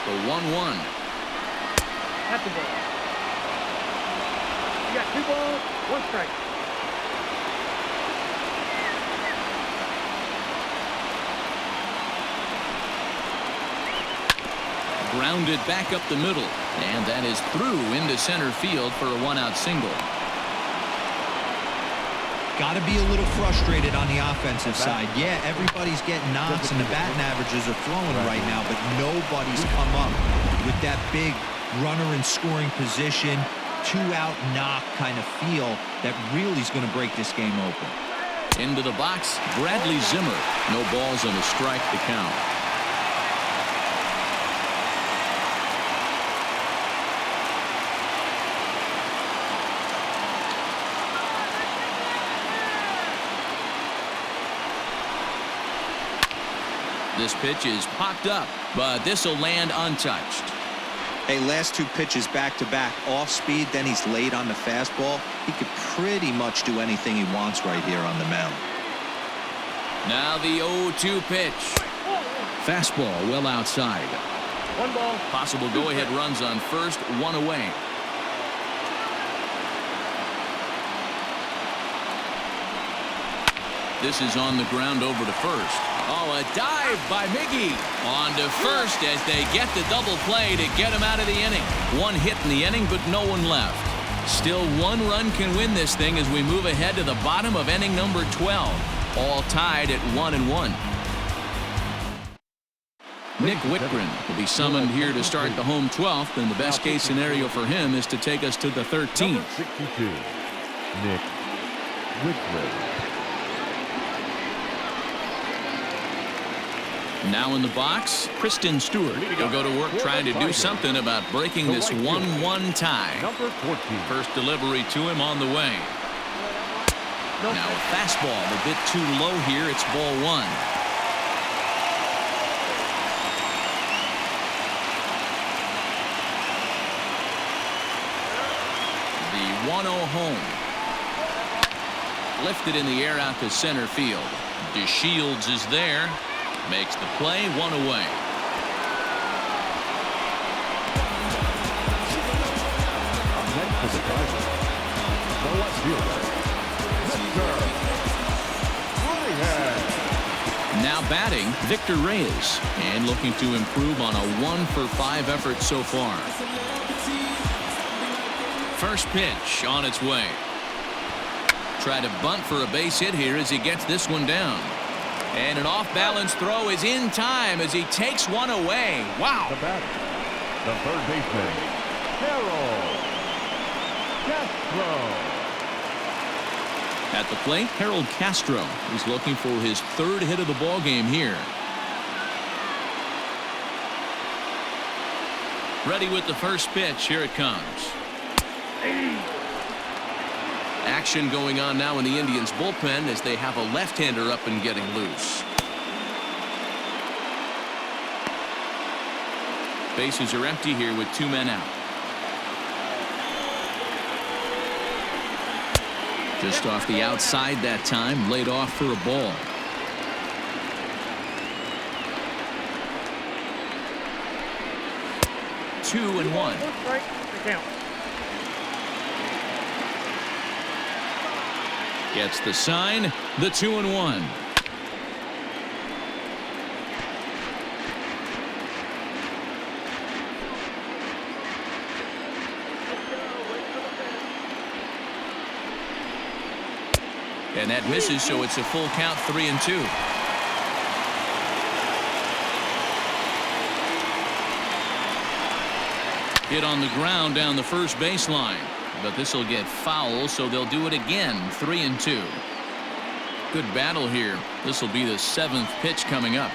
The 1-1. That's the ball. You got 2 balls, 1 strike. Grounded back up the middle. And that is through into center field for a one-out single. Got to be a little frustrated on the offensive side. Yeah, everybody's getting knocks and the batting averages are flowing right now, but nobody's come up with that big runner in scoring position, two-out knock kind of feel that really is going to break this game open. Into the box, Bradley Zimmer. No balls and a strike to count. This pitch is popped up, but this will land untouched. Hey, last two pitches back-to-back, off speed, then he's late on the fastball. He could pretty much do anything he wants right here on the mound. Now the 0-2 pitch. Fastball well outside. One ball. Possible go-ahead runs on first, one away. This is on the ground over to first. Oh, a dive by Miggy on to first as they get the double play to get him out of the inning. One hit in the inning, but no one left. Still, one run can win this thing as we move ahead to the bottom of inning number 12. All tied at 1-1. Nick Whitgren will be summoned here to start the home 12th, and the best case scenario for him is to take us to the 13th. Number 62, Nick Whitgren. Now in the box, Kristen Stewart will go to work trying to do something about breaking this 1-1 tie. Number 14. First delivery to him on the way. Now a fastball a bit too low here. It's ball one. The 1-0 home. Lifted in the air out to center field. DeShields is there. Makes the play, one away. Up next to the driver, the left fielder, Victor Reyes. Now batting, Victor Reyes, and looking to improve on a 1-for-5 effort so far. First pitch on its way. Try to bunt for a base hit here as he gets this one down. And an off-balance throw is in time as he takes one away. Wow. The batter, the third baseman, Harold Castro. At the plate, Harold Castro. He's looking for his third hit of the ball game here. Ready with the first pitch. Here it comes. Action going on now in the Indians bullpen as they have a left-hander up and getting loose. Bases are empty here with two men out. Just off the outside that time, laid off for a ball. Two and one. Strike, the count. Gets the sign, the 2-1. And that misses, so it's a full count, 3-2. Hit on the ground down the first baseline. But this will get foul, so they'll do it again. 3-2. Good battle here. This will be the 7th pitch coming up.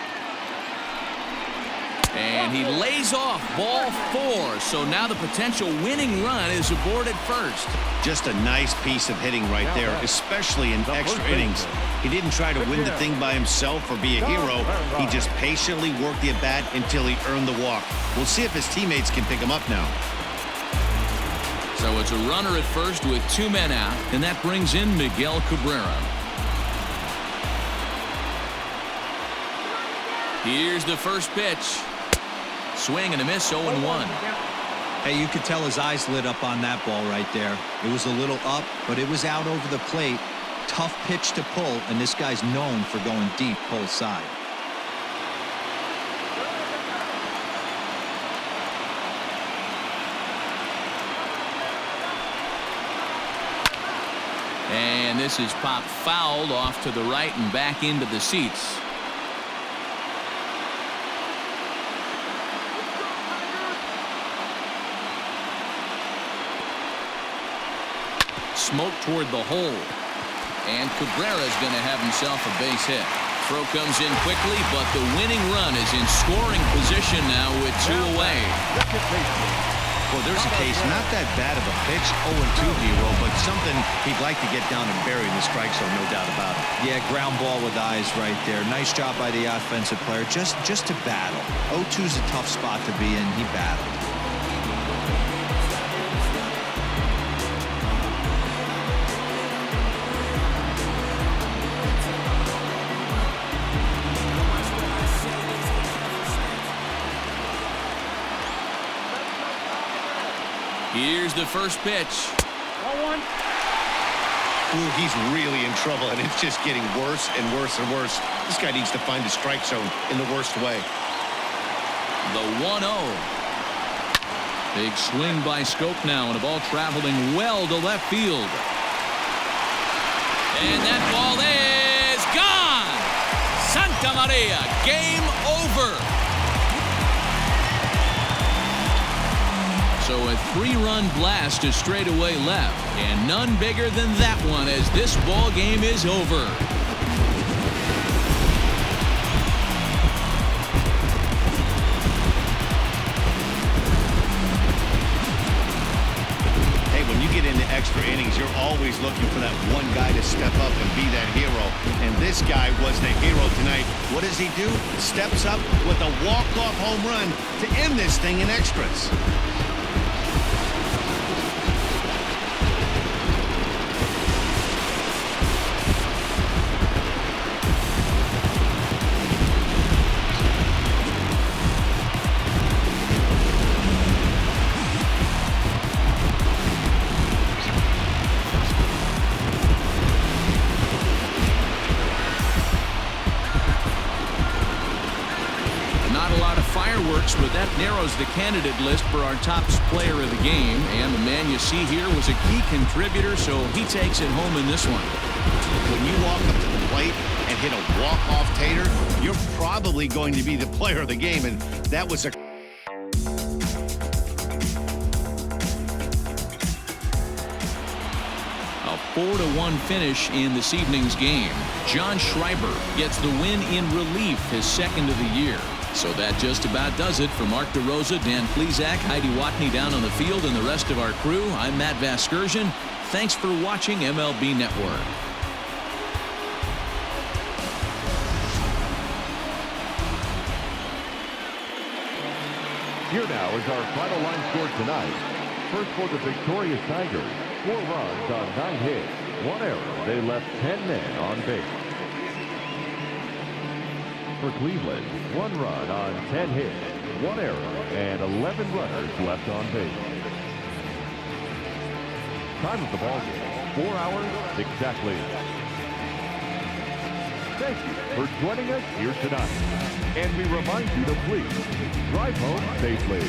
And he lays off ball 4. So now the potential winning run is aboard at first. Just a nice piece of hitting right there, especially in extra innings. He didn't try to win the thing by himself or be a hero. He just patiently worked the at-bat until he earned the walk. We'll see if his teammates can pick him up now. So it's a runner at first with two men out, and that brings in Miguel Cabrera. Here's the first pitch. Swing and a miss, 0-1. Hey, you could tell his eyes lit up on that ball right there. It was a little up, but it was out over the plate. Tough pitch to pull, and this guy's known for going deep pull side. this is popped fouled off to the right and back into the seats. Smoke toward the hole. And Cabrera's going to have himself a base hit. Throw comes in quickly, but the winning run is in scoring position now with 2 away. Well, there's a case, not that bad of a pitch, 0-2 D-roll, but something he'd like to get down and bury in the strike zone, no doubt about it. Yeah, ground ball with eyes right there. Nice job by the offensive player, just to battle. 0-2's a tough spot to be in. He battled. Here's the first pitch. 1-1. Ooh, he's really in trouble, and it's just getting worse and worse and worse. This guy needs to find the strike zone in the worst way. The 1-0. Big swing by Scope now, and a ball traveling well to left field. And that ball is gone. Santa Maria, game over. So a 3-run blast to straightaway left, and none bigger than that one as this ball game is over. Hey, when you get into extra innings, you're always looking for that one guy to step up and be that hero. And this guy was the hero tonight. What does he do? Steps up with a walk-off home run to end this thing in extras. But that narrows the candidate list for our top player of the game, and the man you see here was a key contributor, so he takes it home in this one. When you walk up to the plate and hit a walk-off tater, you're probably going to be the player of the game, and that was a A 4-1 finish in this evening's game. John Schreiber gets the win in relief, his second of the year. So that just about does it. For Mark DeRosa, Dan Plesac, Heidi Watney down on the field, and the rest of our crew, I'm Matt Vasgersian. Thanks for watching MLB Network. Here now is our final line score tonight. First for the victorious Tigers, 4 runs on 9 hits, 1 error. They left 10 men on base. For Cleveland, 1 run on 10 hits, 1 error, and 11 runners left on base. Time of the ball game, 4 hours exactly. Thank you for joining us here tonight. And we remind you to please drive home safely.